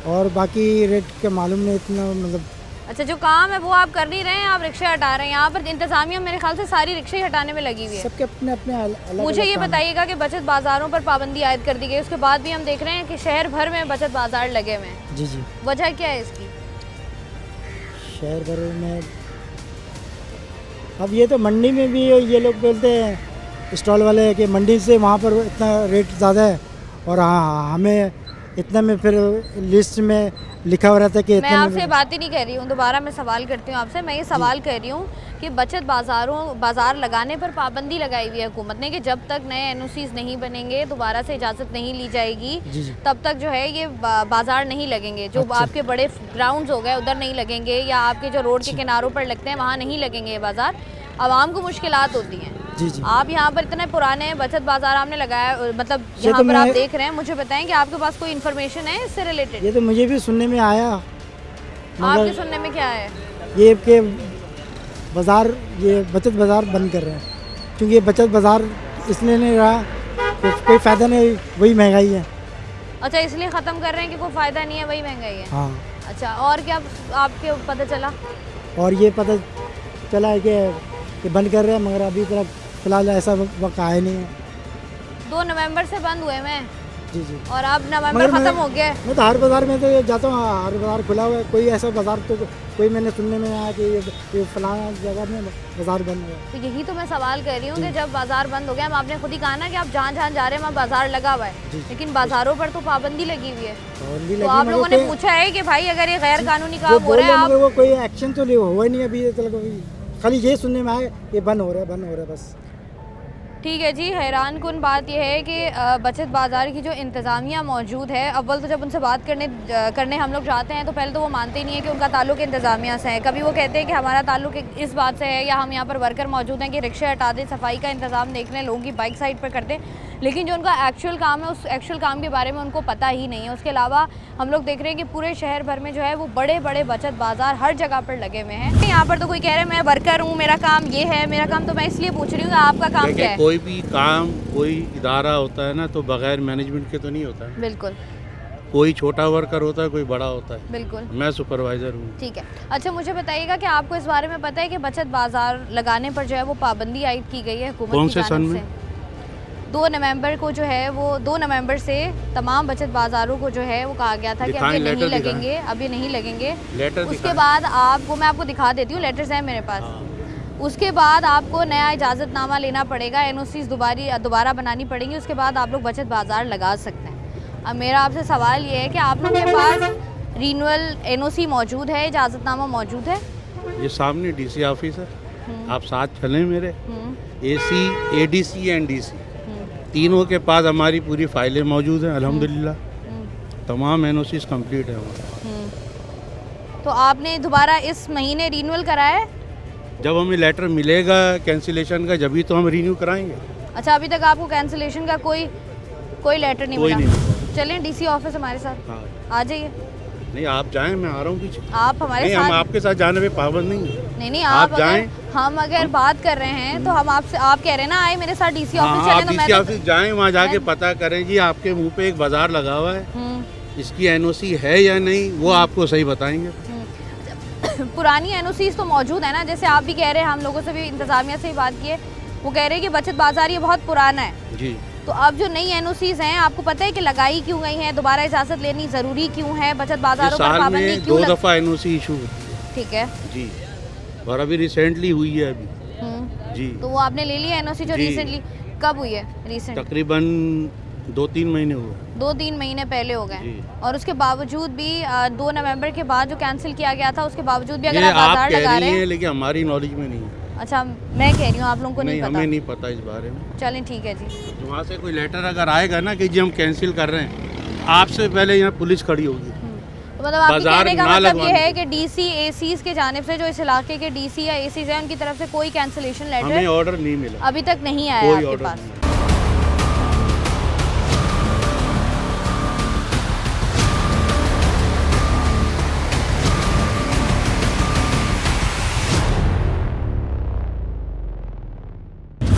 और बाकी रेट के मालूम नहीं इतना, मतलब अच्छा, जो काम है वो आप कर नहीं रहे हैं, आप रिक्शे हटा रहे हैं। यहाँ पर इंतजामिया मेरे ख्याल से सारी रिक्शे ही हटाने में लगी हुई है। सबके अपने अपने अलग। मुझे ये बताइएगा कि बचत बाज़ारों पर पाबंदी आयद कर दी गई, उसके बाद भी हम देख रहे हैं कि शहर भर में बचत बाज़ार लगे हुए हैं। जी जी। वजह क्या है इसकी? शहर भर में अब ये तो मंडी में भी ये लोग बोलते हैं स्टॉल वाले कि मंडी से वहाँ पर इतना रेट ज़्यादा है, और हाँ हमें इतने में फिर लिस्ट में लिखा हुआ रहता है कि मैं इतने आपसे में। बात ही नहीं कर रही हूँ, दोबारा मैं सवाल करती हूँ आपसे। मैं ये सवाल कर रही हूँ कि बचत बाज़ार लगाने पर पाबंदी लगाई हुई है हुकूमत ने कि जब तक नए NOCs नहीं बनेंगे, दोबारा से इजाज़त नहीं ली जाएगी, जी जी। तब तक जो है ये बाज़ार नहीं लगेंगे। जो अच्छा। आपके बड़े ग्राउंड्स हो गए उधर नहीं लगेंगे, या आपके जो रोड के किनारों पर लगते हैं वहाँ नहीं लगेंगे ये बाज़ार। आवाम को मुश्किलात होती हैं। जी जी। आप यहाँ पर इतने पुराने बचत बाज़ार आपने लगाया, मतलब ये यहाँ तो पर आप मैं- देख रहे हैं, मुझे बताएं कि आपके पास कोई इन्फॉर्मेशन है इससे रिलेटेड? ये तो मुझे भी सुनने में आया, आपके सुनने में क्या है? ये कि बाज़ार, ये बचत बाज़ार बंद कर रहे हैं, क्योंकि ये बचत बाज़ार इसलिए नहीं रहा कि कोई फ़ायदा नहीं, वही महंगाई है। अच्छा, इसलिए ख़त्म कर रहे हैं कि कोई फ़ायदा नहीं है, वही महंगाई है। हाँ। अच्छा, और क्या आपके पता चला? और ये पता चला है कि बंद कर रहे हैं, मगर अभी तक फ़िलहाल ऐसा वक्त आया नहीं है। 2 नवंबर से बंद हुए मैं, जी जी। और अब नवंबर मगर ख़त्म मैं- हो गया है। मैं तो हर बाज़ार में तो जाता हूँ, हर बाज़ार खुला हुआ है, कोई ऐसा बाज़ार तो कोई मैंने सुनने में आया कि ये फलाना जगह में बाज़ार बंद हुआ है। तो यही तो मैं सवाल कर रही हूँ कि जब बाज़ार बंद हो गया, हम आपने खुद ही कहा ना कि आप जहाँ जहाँ जा रहे हैं वहाँ बाज़ार लगा हुआ है, लेकिन बाज़ारों पर तो पाबंदी लगी हुई है। पाबंदी तो लगी, आप मगर लोगों ने कोई- पूछा है कि भाई अगर ये गैर कानूनी जो काम हो बोल रहा है, मगर आप वो कोई एक्शन तो हुआ ही नहीं अभी तक, खाली ये सुनने में आया कि बंद हो रहा है बस। ठीक है जी। हैरान कुन बात यह है कि बचत बाज़ार की जो इंतज़ामिया मौजूद है, अव्वल तो जब उनसे बात करने हम लोग जाते हैं तो पहले तो वो मानते ही नहीं है कि उनका ताल्लुक इंतज़ामिया से है। कभी वो कहते हैं कि हमारा ताल्लुक इस बात से है, या हम यहाँ पर वर्कर मौजूद हैं कि रिक्शे हटा दें, सफाई का इंतज़ाम देख लें, लोगों की बाइक साइड पर कर दें, लेकिन जो उनका एक्चुअल काम है उस एक्चुअल काम के बारे में उनको पता ही नहीं है। उसके अलावा हम लोग देख रहे हैं कि पूरे शहर भर में जो है वो बड़े बड़े बचत बाज़ार हर जगह पर लगे हुए हैं। यहाँ पर तो कोई कह रहे हैं मैं वर्कर हूँ, मेरा काम ये है, मेरा काम, तो मैं इसलिए पूछ रही हूँ आपका काम क्या है? कोई भी काम, कोई इदारा होता है ना, तो बगैर मैनेजमेंट के तो नहीं होता है। बिल्कुल। कोई छोटा वर्कर होता है, कोई बड़ा होता है। बिल्कुल। मैं सुपरवाइज़र हूँ। ठीक है। अच्छा, मुझे बताइएगा कि आपको इस बारे में पता है कि बचत बाज़ार लगाने पर जो है वो पाबंदी आयद की गई है हुकूमत कौन की से सन जानिब में? से? 2 नवंबर को जो है वो 2 नवंबर से तमाम बचत बाज़ारों को जो है वो कहा गया था कि अब ये नहीं लगेंगे, अब ये नहीं लगेंगे। उसके बाद आपको मैं आपको दिखा देती हूँ, लेटर्स हैं मेरे पास। उसके बाद आपको नया इजाज़तनामा लेना पड़ेगा, NOCs दोबारा बनानी पड़ेंगी, उसके बाद आप लोग बचत बाज़ार लगा सकते हैं। अब मेरा आपसे सवाल ये है कि आप लोगों के पास रिन्यूअल NOC मौजूद है, इजाज़तनामा मौजूद है? ये सामने DC ऑफिस है, आप साथ चलें मेरे। AC, ADC एंड DC तीनों के पास हमारी पूरी फाइलें मौजूद हैं अल्हम्दुलिल्लाह। तमाम NOCs कंप्लीट है वहाँ। तो आपने दोबारा इस महीने रिन्यूअल कराया है? जब हमें लेटर मिलेगा कैंसिलेशन का, जब ही तो हम रिन्यू कराएंगे। अच्छा, अभी तक आपको कैंसिलेशन का कोई लेटर नहीं कोई मिला? नहीं। चलें डीसी ऑफिस हमारे साथ, हाँ आ जाइए। नहीं आप जाएं, मैं आ रहा हूँ पीछे। आप हमारे नहीं, साथ हम आपके साथ जाने पे पाबंद नहीं है। नहीं आप जाएं। हम अगर बात कर रहे हैं तो हम आपसे, आप कह रहे हैं ना आए मेरे साथ डीसी ऑफिस हाँ, आप चलें, तो डीसी मैं ऑफिस जाएं, वहाँ जाके पता करें जी आपके मुंह पे एक बाजार लगा हुआ है, इसकी एनओसी है या नहीं, वो आपको सही बताएंगे। पुरानी एनओसीज तो मौजूद है ना, जैसे आप भी कह रहे हैं, हम लोगों से भी इंतजामिया से भी बात की है, वो कह रहे हैं कि बचत बाजार ये बहुत पुराना है जी। तो अब जो नई एनओसीज हैं, आपको पता है कि लगाई क्यों गई हैं, दोबारा इजाज़त लेनी ज़रूरी क्यों है, बचत बाजारों पर पाबंदी क्यों 2 दफ़ा एनओसी इशू हुई। ठीक है जी, और अभी रिसेंटली हुई है अभी जी। तो वो आपने ले लिया एनओसी जो रिसेंटली कब हुई है? रिसेंट तकरीबन 2-3 महीने हुए। 2-3 महीने पहले हो गए, और उसके बावजूद भी 2 नवंबर के बाद जो कैंसिल किया गया था, उसके बावजूद भी अगर आप बाजार लगा रहे हैं, लेकिन हमारी नॉलेज में नहीं है। अच्छा, मैं कह रही हूँ आप लोगों को नहीं पता? हमें नहीं पता इस बारे में। चलें ठीक है जी। वहाँ से कोई लेटर अगर आएगा ना कि जी हम कैंसिल कर रहे हैं, आपसे पहले यहाँ पुलिस खड़ी होगी। तो मतलब आपके कहने का मतलब ये है कि डीसी एसीज के जानिब से, जो इस इलाके के डीसी या एसीज हैं, उनकी तरफ से कोई कैंसिलेशन लेटर हमें ऑर्डर नहीं मिला, अभी तक नहीं आया आपके पास?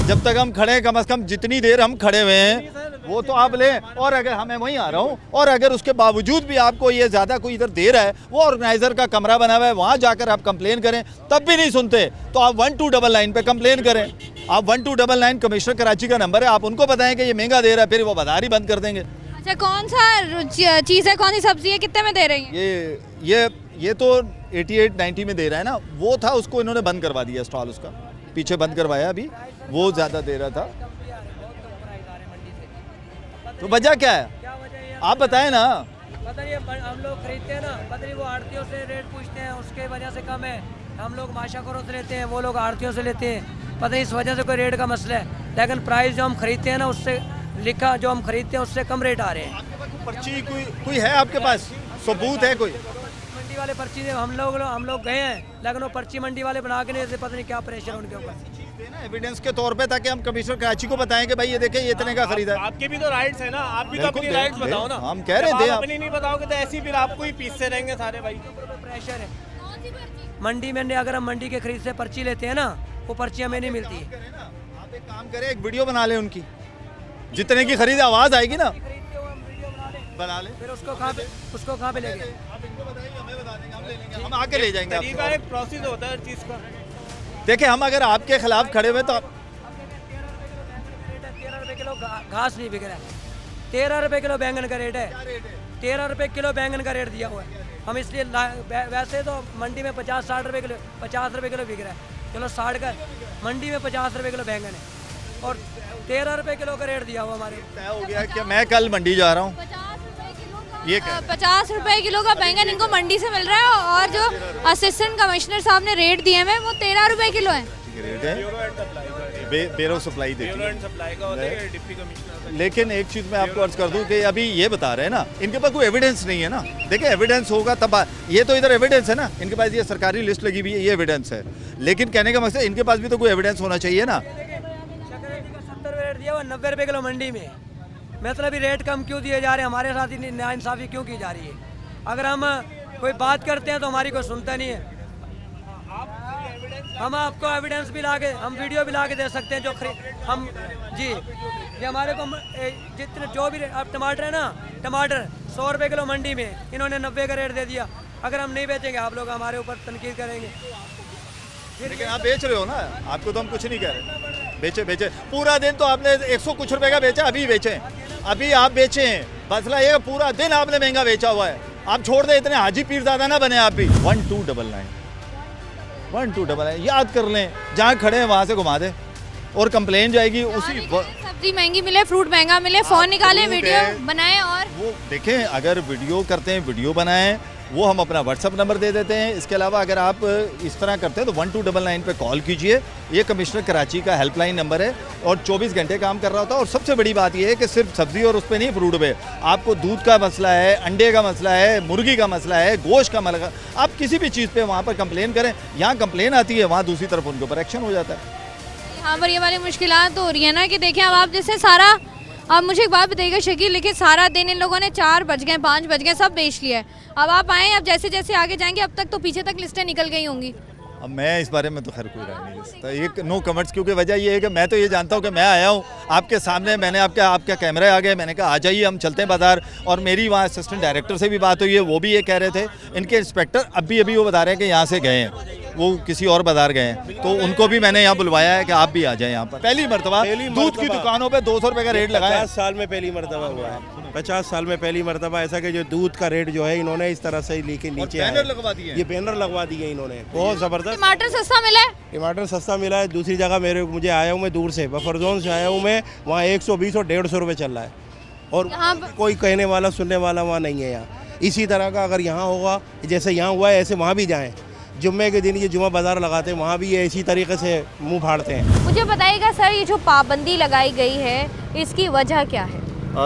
जब तक हम खड़े हैं, कम से कम जितनी देर हम खड़े हुए हैं वो तो आप लें, और अगर हमें वहीं आ रहा हूँ, और अगर उसके बावजूद भी आपको ये ज़्यादा कोई इधर दे रहा है, वो ऑर्गेनाइज़र का कमरा बना हुआ है, वहाँ जाकर आप कंप्लेन करें, तब भी नहीं सुनते तो आप 1299 पे कंप्लेन करें। आप 1299 कमिश्नर कराची का नंबर है, आप उनको बताएं कि ये महंगा दे रहा है, फिर वो बाजार ही बंद कर देंगे। अच्छा, कौन सा चीज़ है, कौन सी सब्जी है, कितने में दे रही हैं? ये तो 88-90 में दे रहा है ना, वो था, उसको इन्होंने बंद करवा दिया, स्टॉल उसका पीछे बंद करवाया, अभी वो ज़्यादा दे रहा था। तो वजह क्या है आप बताएं ना। पता नहीं हम लोग खरीदते हैं ना, पता नहीं वो आड़तियों से रेट पूछते हैं, उसके वजह से कम है। हम लोग माशाखोरों से लेते हैं, वो लोग आड़तियों से लेते हैं, पता नहीं इस वजह से कोई रेट का मसला है, लेकिन प्राइस जो हम खरीदते हैं ना, उससे लिखा जो हम खरीदते हैं उससे कम रेट आ रहे हैं। पर्ची कोई है आपके पास, सबूत है कोई? मंडी वाले पर्ची हम लोग गए हैं, लेकिन वो पर्ची मंडी वाले बना के नहीं देते, पता नहीं क्या प्रेशर उनके ऊपर। एविडेंस के तौर पे, ताकि हम कमिश्नर कराची को बताएं कि भाई ये देखें ये इतने का खरीदा है। आपके भी तो राइट्स है ना, आप भी तो अपनी राइट्स बताओ ना। हम कह रहे थे आप अपनी नहीं बताओगे तो ऐसे ही फिर आपको ही पीसते रहेंगे सारे भाई। प्रेशर है मंडी में, अगर हम मंडी के खरीद से पर्ची लेते हैं ना, वो पर्ची हमें नहीं मिलती है। आप एक काम करें, एक वीडियो बना लें उनकी, जितने की खरीद आवाज़ आएगी ना बना लें, फिर उसको कहाँ पे ले गए? हम आके ले जाएंगे। तरीका एक प्रोसेस होता है चीज़ का। देखिए, हम अगर आपके खिलाफ खड़े हुए तो 13 रुपये किलो घास नहीं बिक रहा है, 13 रुपये किलो बैंगन का रेट है, 13 रुपये किलो बैंगन का रेट दिया हुआ है। हम इसलिए वैसे तो मंडी में 50-60 रुपये किलो, 50 रुपये किलो बिक रहा है, चलो 60 का, मंडी में 50 रुपये किलो बैंगन है और 13 रुपये किलो का रेट दिया हुआ हमारे। तय हो गया कि मैं कल मंडी जा रहा हूँ। ये 50 रुपए किलो का बैंगन इनको मंडी से मिल रहा है, और जो असिस्टेंट कमिश्नर साहब ने रेट दिए हैं वो 13 रुपए किलो है। रेट है, बेरो सप्लाई देती है। लेकिन एक चीज़ मैं आपको अर्ज कर दूं कि अभी ये बता रहे हैं ना, इनके पास कोई एविडेंस नहीं है ना। देखिए, एविडेंस होगा तब, ये तो इधर एविडेंस है ना, इनके पास ये सरकारी लिस्ट लगी हुई है, ये एविडेंस है, लेकिन कहने का मकसद इनके पास भी तो कोई एविडेंस होना चाहिए ना। 70 रेट दिया हुआ, 90 रुपये किलो मंडी में, मतलब रेट कम क्यों दिए जा रहे हैं, हमारे साथ ही नाइंसाफ़ी क्यों की जा रही है? अगर हम कोई बात करते हैं तो हमारी कोई सुनता नहीं है। हम आपको एविडेंस भी ला के, हम वीडियो भी ला के दे सकते हैं जो हम जी, ये हमारे को जितने जो भी अब टमाटर है ना, टमाटर 100 रुपये किलो मंडी में, इन्होंने 90 का रेट दे दिया। अगर हम नहीं बेचेंगे, आप लोग हमारे ऊपर तनकीद करेंगे। लेकिन आप बेच रहे हो ना, आपको तो हम कुछ नहीं कह रहे। बेचे पूरा दिन तो आपने 100 कुछ रुपए का बेचा, अभी बेचें, अभी आप बेचें, मसला ये पूरा दिन आपने महंगा बेचा हुआ है। आप छोड़ दे, इतने हाजी पीरज़ादा ना बने आप भी। 1299 याद कर लें, जहाँ खड़े हैं वहाँ से घुमा दें और कंप्लेन जाएगी उसी। सब्जी महंगी मिले, फ्रूट महंगा मिले, फ़ोन निकालें, वीडियो बनाएं, और वो देखें, अगर वीडियो करते हैं वीडियो बनाएं, वो हम अपना व्हाट्सअप नंबर दे देते हैं। इसके अलावा अगर आप इस तरह करते हैं तो 1299 पे कॉल कीजिए, ये कमिश्नर कराची का हेल्पलाइन नंबर है और 24 घंटे काम कर रहा होता है। और सबसे बड़ी बात ये है कि सिर्फ सब्जी और उस पर नहीं, फ्रूट पे आपको दूध का मसला है, अंडे का मसला है, मुर्गी का मसला है, गोश्त का मसला, आप किसी भी चीज़ पर वहाँ पर कंप्लेन करें। यहाँ कंप्लेन आती है, वहाँ दूसरी तरफ उनके ऊपर एक्शन हो जाता है। यहाँ पर ये वाली मुश्किलात तो हो रही है ना कि देखें, अब आप जैसे सारा आप मुझे एक बात बताइएगा शकील, लेकिन सारा दिन इन लोगों ने 4 बज गए 5 बज गए सब बेच लिया है। अब आप आए, अब जैसे जैसे आगे जाएंगे अब तक तो पीछे तक लिस्टें निकल गई होंगी। अब मैं इस बारे में तो खैर कोई राय नहीं दे सकता, एक नो कमेंट्स, क्योंकि वजह ये है कि मैं तो ये जानता हूँ कि मैं आया हूँ आपके सामने, मैंने आपका कैमरे आ गए, मैंने कहा आ जाइए हम चलते हैं बाज़ार। और मेरी वहाँ असिस्टेंट डायरेक्टर से भी बात हुई है, वो भी ये कह रहे थे, इनके इंस्पेक्टर अभी वो बता रहे हैं कि यहाँ से गए हैं, वो किसी और बाज़ार गए हैं, तो उनको भी मैंने यहाँ बुलवाया है कि आप भी आ जाएँ यहाँ पर। पहली मरतबा दूध की दुकानों पर 200 रुपये का रेट लगाया। 50 साल में पहली मरतबा हुआ है, 50 साल में पहली मरतबा ऐसा कि जो दूध का रेट जो है इन्होंने इस तरह से लेके नीचे बैनर लगवा दिए, ये बैनर लगवा दिए इन्होंने, बहुत ज़बरदस्त। टमाटर सस्ता मिला है, टमाटर सस्ता मिला है। दूसरी जगह मुझे आया हूँ मैं दूर से, बफर जोन से आया हूँ मैं, वहाँ 120 और 150 रुपये चल रहा है, और कोई कहने वाला सुनने वाला वहाँ नहीं है। यहाँ इसी तरह का अगर यहाँ होगा, जैसे यहाँ हुआ है ऐसे वहाँ भी जाएँ। जुम्मे के दिन ये जुम्मा बाज़ार लगाते हैं, वहाँ भी ये इसी तरीके से मुंह फाड़ते हैं। मुझे बताइएगा सर, ये जो पाबंदी लगाई गई है इसकी वजह क्या है?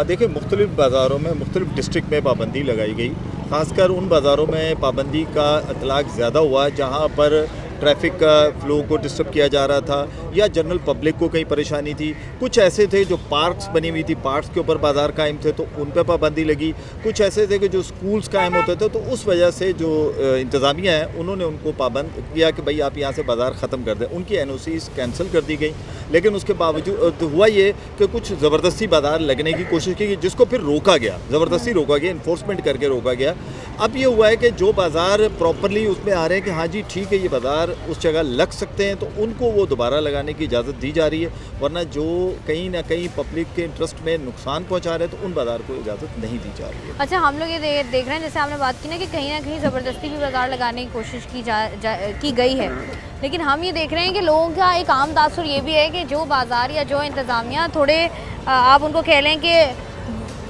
देखिए, मुख्तलिफ बाज़ारों में मुख्तलिफ डिस्ट्रिक्ट में पाबंदी लगाई गई, ख़ासकर उन बाज़ारों में पाबंदी का इतलाक़ ज़्यादा हुआ जहाँ पर ट्रैफिक का फ्लो को डिस्टर्ब किया जा रहा था या जनरल पब्लिक को कहीं परेशानी थी। कुछ ऐसे थे जो पार्क्स बनी हुई थी, पार्क्स के ऊपर बाज़ार कायम थे तो उन पर पाबंदी लगी। कुछ ऐसे थे कि जो स्कूल्स कायम होते थे तो उस वजह से जो इंतज़ामिया है उन्होंने उनको पाबंद किया कि भाई आप यहाँ से बाज़ार ख़त्म कर दें, उनकी NOCs कैंसिल कर दी गई। लेकिन उसके बावजूद तो हुआ ये कि कुछ ज़बरदस्ती बाज़ार लगने की कोशिश की गई, जिसको फिर रोका गया, ज़बरदस्ती रोका गया, इन्फोर्समेंट करके रोका गया। अब ये हुआ है कि जो बाज़ार प्रॉपरली उसमें आ रहे हैं कि हाँ जी ठीक है ये बाज़ार उस जगह लग सकते हैं, तो उनको वो दोबारा लगाने की इजाज़त दी जा रही है, वरना जो कहीं ना कहीं पब्लिक के इंटरेस्ट में नुकसान पहुंचा रहे हैं तो उन बाज़ार को इजाज़त नहीं दी जा रही है। अच्छा, हम लोग ये देख रहे हैं, जैसे आपने बात की ना कि कहीं ना कहीं ज़बरदस्ती भी बाज़ार लगाने की कोशिश की गई है, लेकिन हम ये देख रहे हैं कि लोगों का एक आम तासुर ये भी है कि जो बाज़ार या जो इंतज़ामिया थोड़े आप उनको कह लें कि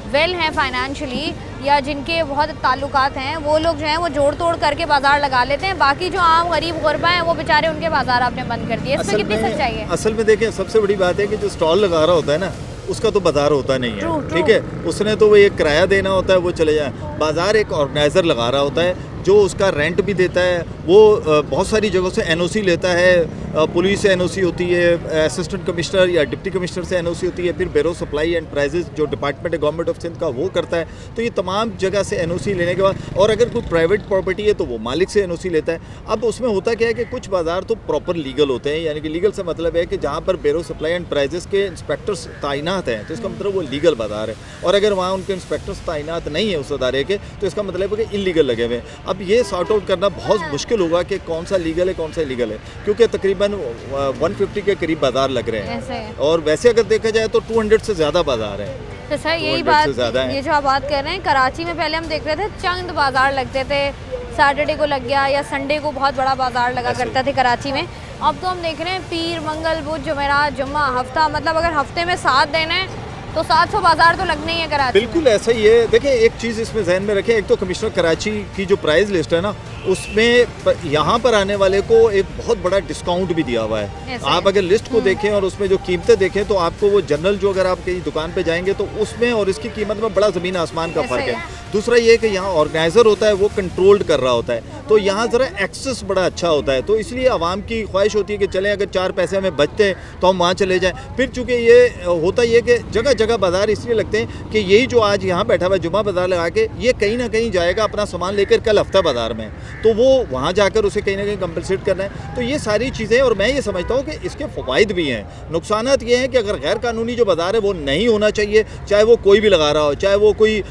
वेल हैं फाइनेंशियली या जिनके बहुत ताल्लुकात हैं, वो लोग जो हैं वो जोड़ तोड़ करके बाज़ार लगा लेते हैं, बाकी जो आम गरीब गुरबा हैं वो बेचारे उनके बाज़ार आपने बंद कर दिए। इसमें कितनी सच्चाई है? असल में देखें, सबसे बड़ी बात है कि जो स्टॉल लगा रहा होता है ना उसका तो बाज़ार होता नहीं है, ठीक है, उसने तो वो एक किराया देना होता है, वो चले जाए। बाज़ार एक ऑर्गेनाइज़र लगा रहा होता है जो उसका रेंट भी देता है, वो बहुत सारी जगहों से NOC लेता है, पुलिस से NOC होती है, असिस्टेंट कमिश्नर या डिप्टी कमिश्नर से NOC होती है, फिर ब्यूरो सप्लाई एंड प्राइजेस जो डिपार्टमेंट है गवर्नमेंट ऑफ सिंध का वो करता है। तो ये तमाम जगह से NOC लेने के बाद, और अगर कोई प्राइवेट प्रॉपर्टी है तो वो मालिक से NOC लेता है। अब उसमें होता क्या है कि कुछ बाज़ार तो प्रॉपर लीगल होते हैं, यानी कि लीगल से मतलब है कि जहाँ पर ब्यूरो सप्लाई एंड प्राइजेस के इंस्पेक्टर्स तैनात हैं तो इसका मतलब वो लीगल बाज़ार है, और अगर वहाँ उनके इंस्पेक्टर्स तैनात नहीं है उस अदारे के तो इसका मतलब है कि इलीगल लगे हुए हैं। अब ये सॉर्ट आउट करना बहुत मुश्किल होगा कि कौन सा लीगल है कौन सा इलीगल है, क्योंकि तकरीबन 150 के करीब बाज़ार लग रहे हैं, और वैसे अगर देखा जाए तो 200 से ज़्यादा बाज़ार है। तो सर यही बात, ये जो आप बात कर रहे हैं, कराची में पहले हम देख रहे थे चंद बाज़ार लगते थे, सैटरडे को लग गया या संडे को बहुत बड़ा बाज़ार लगा करता थे कराची में। अब तो हम देख रहे हैं पीर, मंगल, बुध, जुमेरात, जुम्मा, हफ्ता, मतलब अगर हफ्ते में 7 दिन है तो 700 बाज़ार तो लगने ही है कराची। बिल्कुल ऐसा ही है। देखिए, एक चीज़ इसमें जहन में रखें, एक तो कमिश्नर कराची की जो प्राइस लिस्ट है ना उसमें यहाँ पर आने वाले को एक बहुत बड़ा डिस्काउंट भी दिया हुआ है। आप अगर लिस्ट को देखें और उसमें जो कीमतें देखें तो आपको वो जनरल जो अगर आप कहीं दुकान पे जाएंगे तो उसमें और इसकी कीमत में बड़ा ज़मीन आसमान का फ़र्क है। दूसरा ये कि यहाँ ऑर्गेनाइज़र होता है वो कंट्रोल्ड कर रहा होता है, तो यहाँ ज़रा एक्सेस बड़ा अच्छा होता है, तो इसलिए आवाम की ख्वाहिश होती है कि चलें अगर 4 पैसे हमें बचते हैं तो हम वहाँ चले जाएँ। फिर चूँकि ये होता ही है कि जगह जगह बाज़ार इसलिए लगते हैं कि यही जो आज यहाँ बैठा हुआ है जुम्मा बाज़ार लगा के, ये कहीं ना कहीं जाएगा अपना सामान लेकर कल हफ्ता बाज़ार में, तो वो वहाँ जाकर उसे कहीं ना कहीं कंपनसेट करना है। तो ये सारी चीज़ें, और मैं ये समझता हूँ कि इसके फ़वाइद भी हैं। नुकसानात ये हैं कि अगर गैर कानूनी जो बाज़ार है वो नहीं होना चाहिए, चाहे वो कोई भी लगा रहा हो, चाहे वो कोई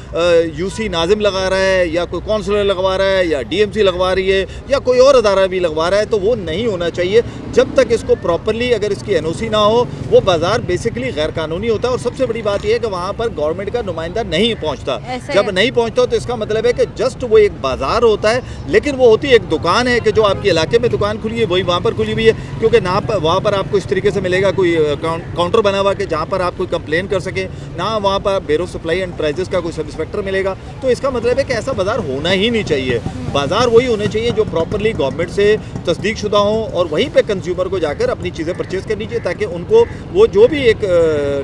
UC नाजिम लगा रहा है या कोई काउंसलर लगवा रहा है या DMC लगवा रही है या कोई और अदारा भी लगवा रहा है, तो वो नहीं होना चाहिए जब तक इसको प्रॉपरली अगर इसकी NOC ना हो। वो बाज़ार बेसिकली गैर कानूनी होता है, और सबसे बड़ी बात यह है कि वहाँ पर गवर्नमेंट का नुमाइंदा नहीं पहुँचता। जब नहीं पहुँचता तो इसका मतलब है कि जस्ट वो एक बाज़ार होता है, लेकिन वो होती है एक दुकान है कि जो आपके इलाके में दुकान खुली है वही वहाँ पर खुली हुई है, क्योंकि ना वहाँ पर आपको इस तरीके से मिलेगा कोई काउंटर बना हुआ कि जहाँ पर आप कोई कंप्लेन कर सके, ना वहाँ पर ब्यूरो सप्लाई एंड प्राइजेस का कोई सब इंस्पेक्टर मिलेगा। तो इसका मतलब है कि ऐसा बाज़ार होना ही नहीं चाहिए। बाज़ार वही होने चाहिए जो प्रॉपरली गवर्नमेंट से तस्दीक शुदा हो, और वहीं पे कंज्यूमर को जाकर अपनी चीज़ें परचेज करनी चाहिए ताकि उनको वो जो भी एक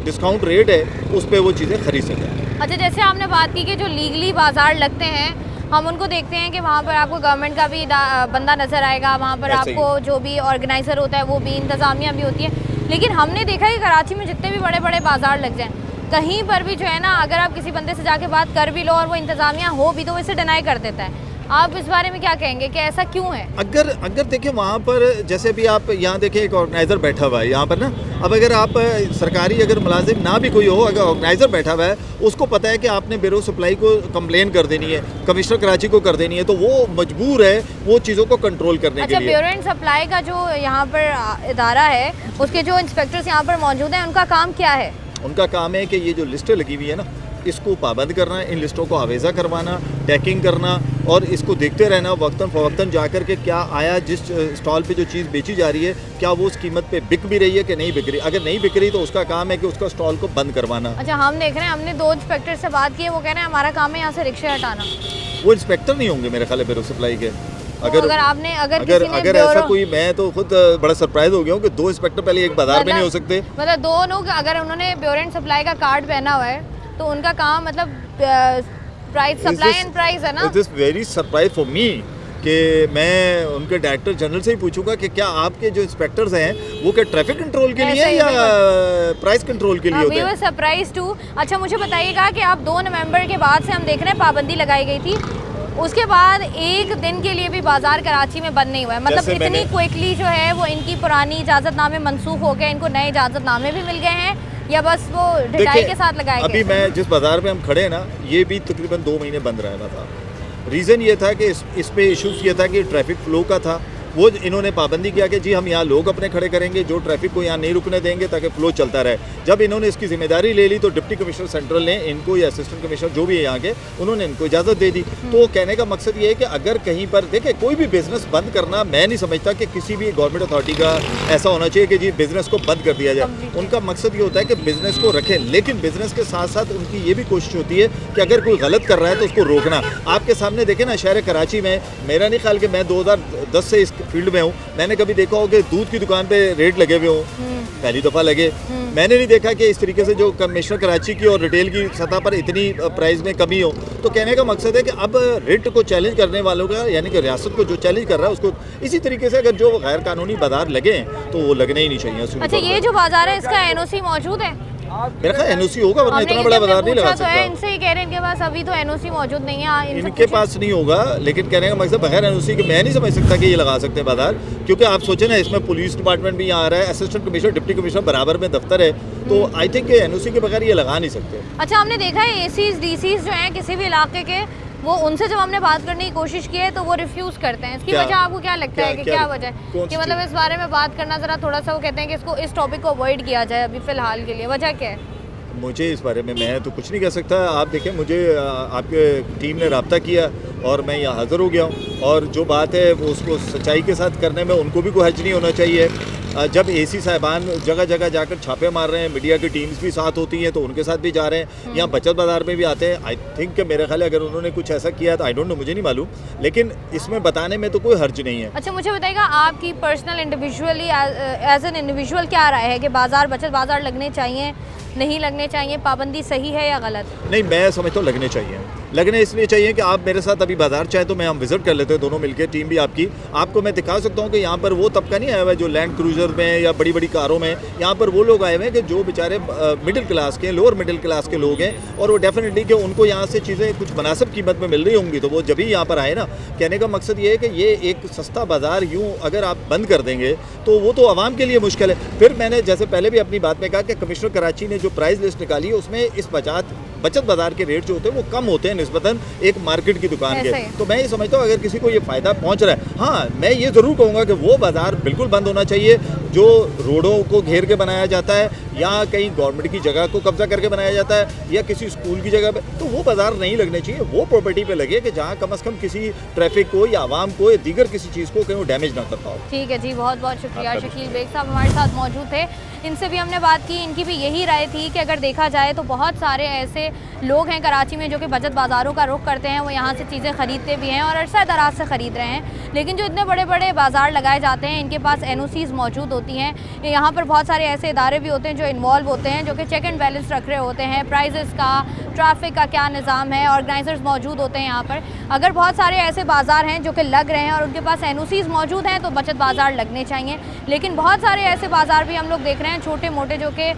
डिस्काउंट रेट है उस पर वो चीज़ें खरीद सकें। अच्छा, जैसे आपने बात की कि जो लीगली बाज़ार लगते हैं हम उनको देखते हैं कि वहाँ पर आपको गवर्नमेंट का भी बंदा नज़र आएगा, वहाँ पर आपको जो भी ऑर्गेनाइज़र होता है वो भी, इंतज़ामिया भी होती है। लेकिन हमने देखा है कि कराची में जितने भी बड़े बड़े बाज़ार लग जाएँ कहीं पर भी जो है ना, अगर आप किसी बंदे से जाके बात कर भी लो और वो इंतज़ामिया हो भी तो वो इसे डिनाई कर देता है। आप इस बारे में क्या कहेंगे कि ऐसा क्यों है? अगर देखिए वहाँ पर जैसे भी आप यहाँ देखें एक ऑर्गेनाइज़र बैठा हुआ है यहाँ पर ना, अब अगर आप सरकारी अगर मुलाजिम ना भी कोई हो, अगर ऑर्गेनाइज़र बैठा हुआ है, उसको पता है कि आपने ब्यूरो सप्लाई को कंप्लेन कर देनी है, कमिश्नर कराची को कर देनी है, तो वो मजबूर है वो चीज़ों को कंट्रोल करने के लिए। ब्यूरो एंड सप्लाई का जो यहाँ पर इदारा है, उसके जो इंस्पेक्टर्स यहाँ पर मौजूद हैं, उनका काम क्या है? उनका काम है कि ये जो लिस्टें लगी हुई है ना, इसको पाबंद करना, इन लिस्टों को आवेज़ा करवाना, टैकिंग करना और इसको देखते रहना वक्तन फ़वक्तन जाकर के क्या आया जिस स्टॉल पे जो चीज़ बेची जा रही है क्या वो उस कीमत पे बिक भी रही है कि नहीं बिक रही। अगर नहीं बिक रही तो उसका काम है कि उसका स्टॉल को बंद करवाना। अच्छा, हम देख रहे हैं, हमने 2 इंस्पेक्टर से बात की है, वो कह रहे हैं हमारा काम है यहाँ से रिक्शे हटाना। वो इंस्पेक्टर नहीं होंगे मेरे ख्याल है ब्यूरो सप्लाई के। अगर ऐसा कोई, मैं तो खुद बड़ा सरप्राइज हो गया हूँ कि 2 इंस्पेक्टर पहले एक बाजार में नहीं हो सकते। मतलब 2 लोग अगर उन्होंने ब्यूरो एंड सप्लाई का कार्ड पहना हुआ है तो उनका काम मतलब प्राइस सप्लाई एंड प्राइस है ना। This very surprise for me कि मैं उनके डायरेक्टर जनरल से ही पूछूंगा कि क्या आपके जो इंस्पेक्टर्स हैं वो क्या ट्रैफिक कंट्रोल के लिए या प्राइस कंट्रोल के लिए होते हैं? Surprise too. अच्छा, मुझे बताइएगा कि आप 2 नवंबर के बाद से हम देख रहे हैं पाबंदी लगाई गई थी, उसके बाद एक दिन के लिए भी बाजार कराची में बंद नहीं हुआ है। मतलब इतनी क्विकली जो है वो इनकी पुरानी इजाज़तनामे मनसूख हो गए, इनको नए इजाज़तनामे भी मिल गए हैं या बस वो ढिलाई के साथ लगाए गए? अभी मैं जिस बाजार में हम खड़े हैं ना, ये भी तकरीबन 2 महीने बंद रहा था। रीज़न ये था कि इस पे इशूज़ ये था कि ट्रैफिक फ्लो का था, वो इन्होंने पाबंदी किया कि जी हम यहाँ लोग अपने खड़े करेंगे, जो ट्रैफिक को यहाँ नहीं रुकने देंगे ताकि फ़्लो चलता रहे। जब इन्होंने इसकी जिम्मेदारी ले ली तो डिप्टी कमिश्नर सेंट्रल ने इनको या असिस्टेंट कमिश्नर जो भी है यहाँ के, उन्होंने इनको इजाज़त दे दी। तो कहने का मकसद ये है कि अगर कहीं पर देखें कोई भी बिज़नेस बंद करना, मैं नहीं समझता कि किसी भी गवर्नमेंट अथॉरिटी का ऐसा होना चाहिए कि जी बिज़नेस को बंद कर दिया जाए। उनका मकसद ये होता है कि बिज़नेस को रखें, लेकिन बिज़नेस के साथ साथ उनकी ये भी कोशिश होती है कि अगर कोई गलत कर रहा है तो उसको रोकना। आपके सामने देखें ना, शहर कराची में मेरा नहीं ख्याल कि मैं 2010 से इस फील्ड में हूँ, मैंने कभी देखा हो कि दूध की दुकान पे रेट लगे हुए हों, पहली दफ़ा लगे। मैंने नहीं देखा कि इस तरीके से जो कमिश्नर कराची की और रिटेल की सतह पर इतनी प्राइस में कमी हो। तो कहने का मकसद है कि अब रेट को चैलेंज करने वालों का, यानी कि रियासत को जो चैलेंज कर रहा है उसको इसी तरीके से अगर जो गैर कानूनी बाजार लगे तो वो लगने ही नहीं चाहिए। अच्छा, ये जो बाजार है इसका एनओसी मौजूद है? मेरा ख्याल एनओसी होगा, वरना इतना बड़ा बाजार नहीं लगा सकता। इनसे ही कह रहे हैं इनके पास अभी तो एनओसी मौजूद नहीं है। इनके पास नहीं होगा, लेकिन कहने का मकसद बगैर एनओसी के मैं नहीं समझ सकता कि ये लगा सकते हैं बाजार, क्योंकि आप सोचें ना इसमें पुलिस डिपार्टमेंट भी यहाँ आ रहा है, असिस्टेंट कमिश्नर डिप्टी कमिश्नर बराबर में दफ्तर है, तो आई थिंक एनओसी के बगैर ये लगा नहीं सकते। अच्छा, हमने देखा है एसीज डीसीज जो हैं किसी भी इलाके के, वो उनसे जब हमने बात करने की कोशिश की है तो वो रिफ्यूज़ करते हैं। इसकी वजह आपको क्या लगता है कि क्या वजह है कि मतलब इस बारे में बात करना ज़रा थोड़ा सा, वो कहते हैं कि इसको इस टॉपिक को अवॉइड किया जाए अभी फ़िलहाल के लिए, वजह क्या है? मुझे इस बारे में मैं तो कुछ नहीं कह सकता। आप देखें, मुझे आपके टीम ने रब्ता किया और मैं यहाँ हाज़िर हो गया हूँ, और जो बात है वो उसको सच्चाई के साथ करने में उनको भी कोई हर्ज नहीं होना चाहिए। जब एसी साहिबान जगह जगह जाकर छापे मार रहे हैं, मीडिया की टीम्स भी साथ होती हैं तो उनके साथ भी जा रहे हैं, यहाँ बचत बाज़ार में भी आते हैं। आई थिंक मेरे ख्याल अगर उन्होंने कुछ ऐसा किया तो आई डोंट नो, मुझे नहीं मालूम, लेकिन इसमें बताने में तो कोई हर्ज नहीं है। अच्छा, मुझे बताइएगा आपकी personal individually as an individual क्या राय है कि बाज़ार, बचत बाज़ार लगने चाहिए, नहीं लगने चाहिए, पाबंदी सही है या गलत? नहीं, मैं समझता हूँ लगने चाहिए। लगने इसलिए चाहिए कि आप मेरे साथ अभी बाजार चाहे तो मैं हम विजिट कर लेते हैं दोनों मिलकर, टीम भी आपकी, आपको मैं दिखा सकता हूँ कि यहाँ पर वो तबका नहीं आया हुआ है जो लैंड क्रूजर में या बड़ी बड़ी कारों में, यहाँ पर वो लोग आए हुए हैं कि जो बेचारे मिडिल क्लास के, लोअर मिडिल क्लास के लोग हैं, और वो डेफिनेटली कि उनको यहाँ से चीज़ें कुछ मुनासिब कीमत में मिल रही होंगी तो वो जब ही यहाँ पर आए ना। कहने का मकसद ये है कि ये एक सस्ता बाज़ार यूँ अगर आप बंद कर देंगे तो वो तो आवाम के लिए मुश्किल है। फिर मैंने जैसे पहले भी अपनी बात में कहा कि कमिश्नर कराची ने जो प्राइस लिस्ट निकाली है उसमें इस बचत बाज़ार के रेट जो होते हैं वो कम होते हैं निस्बतन एक मार्केट की दुकान के। तो मैं ये समझता हूँ अगर किसी को ये फ़ायदा पहुँच रहा है, हाँ मैं ये ज़रूर कहूँगा कि वो बाज़ार बिल्कुल बंद होना चाहिए जो रोडों को घेर के बनाया जाता है या कहीं गवर्नमेंट की जगह को कब्जा करके बनाया जाता है या किसी स्कूल की जगह पे, तो वो बाज़ार नहीं लगने चाहिए। वो प्रॉपर्टी पे लगे कि जहाँ कम से कम किसी ट्रैफिक को या आवाम को या दीगर किसी चीज़ को कहीं डैमेज ना कर पाओ। ठीक है जी, बहुत बहुत शुक्रिया। शकील बेग साहब हमारे साथ मौजूद थे, इनसे भी हमने बात की, इनकी भी यही राय थी कि अगर देखा जाए तो बहुत सारे ऐसे लोग हैं कराची में जो कि बचत बाज़ारों का रुख करते हैं, वो यहाँ से चीज़ें ख़रीदते भी हैं और अरसा दराज से ख़रीद रहे हैं, लेकिन जो इतने बड़े बड़े बाज़ार लगाए जाते हैं इनके पास एनओसीज़ मौजूद होती हैं। यहाँ पर बहुत सारे ऐसे इदारे भी होते हैं जो इन्वॉल्व होते हैं, जो कि चेक एंड बैलेंस रख रहे होते हैं, प्राइजेस का, ट्रैफिक का क्या निज़ाम है, ऑर्गेनाइजर्स मौजूद होते हैं यहाँ पर। अगर बहुत सारे ऐसे बाज़ार हैं जो कि लग रहे हैं और उनके पास NOCs मौजूद हैं तो बचत बाज़ार लगने चाहिए, लेकिन बहुत सारे ऐसे बाज़ार भी हम लोग देख रहे हैं छोटे मोटे जो कि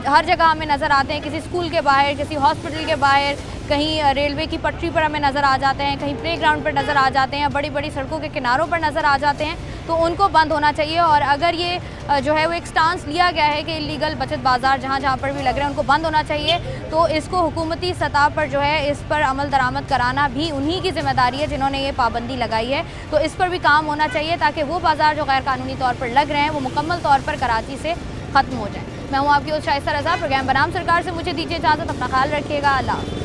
हर जगह हमें नज़र आते हैं, किसी स्कूल के बाहर, किसी हॉस्पिटल के बाहर, कहीं रेलवे की पटरी पर हमें नज़र आ जाते हैं, कहीं प्लेग्राउंड पर नज़र आ जाते हैं, बड़ी बड़ी सड़कों के किनारों पर नज़र आ जाते हैं, तो उनको बंद होना चाहिए। और अगर ये जो है वो एक स्टांस लिया गया है कि इलीगल बचत बाज़ार जहाँ जहाँ पर भी लग रहे हैं उनको बंद होना चाहिए, तो इसको हुकूमती सतह पर जो है इस पर अमल दरामद कराना भी उन्हीं की जिम्मेदारी है जिन्होंने ये पाबंदी लगाई है। तो इस पर भी काम होना चाहिए ताकि वो बाज़ार जो गैर कानूनी तौर पर लग रहे हैं वो मुकम्मल तौर पर कराची से ख़त्म हो जाए। मैं हूँ आपकी होस्ट शाइस्ता रज़ा। प्रोग्राम बनाम सरकार से मुझे दीजिए इजाज़त। अपना ख्याल रखिएगा। अल्लाह।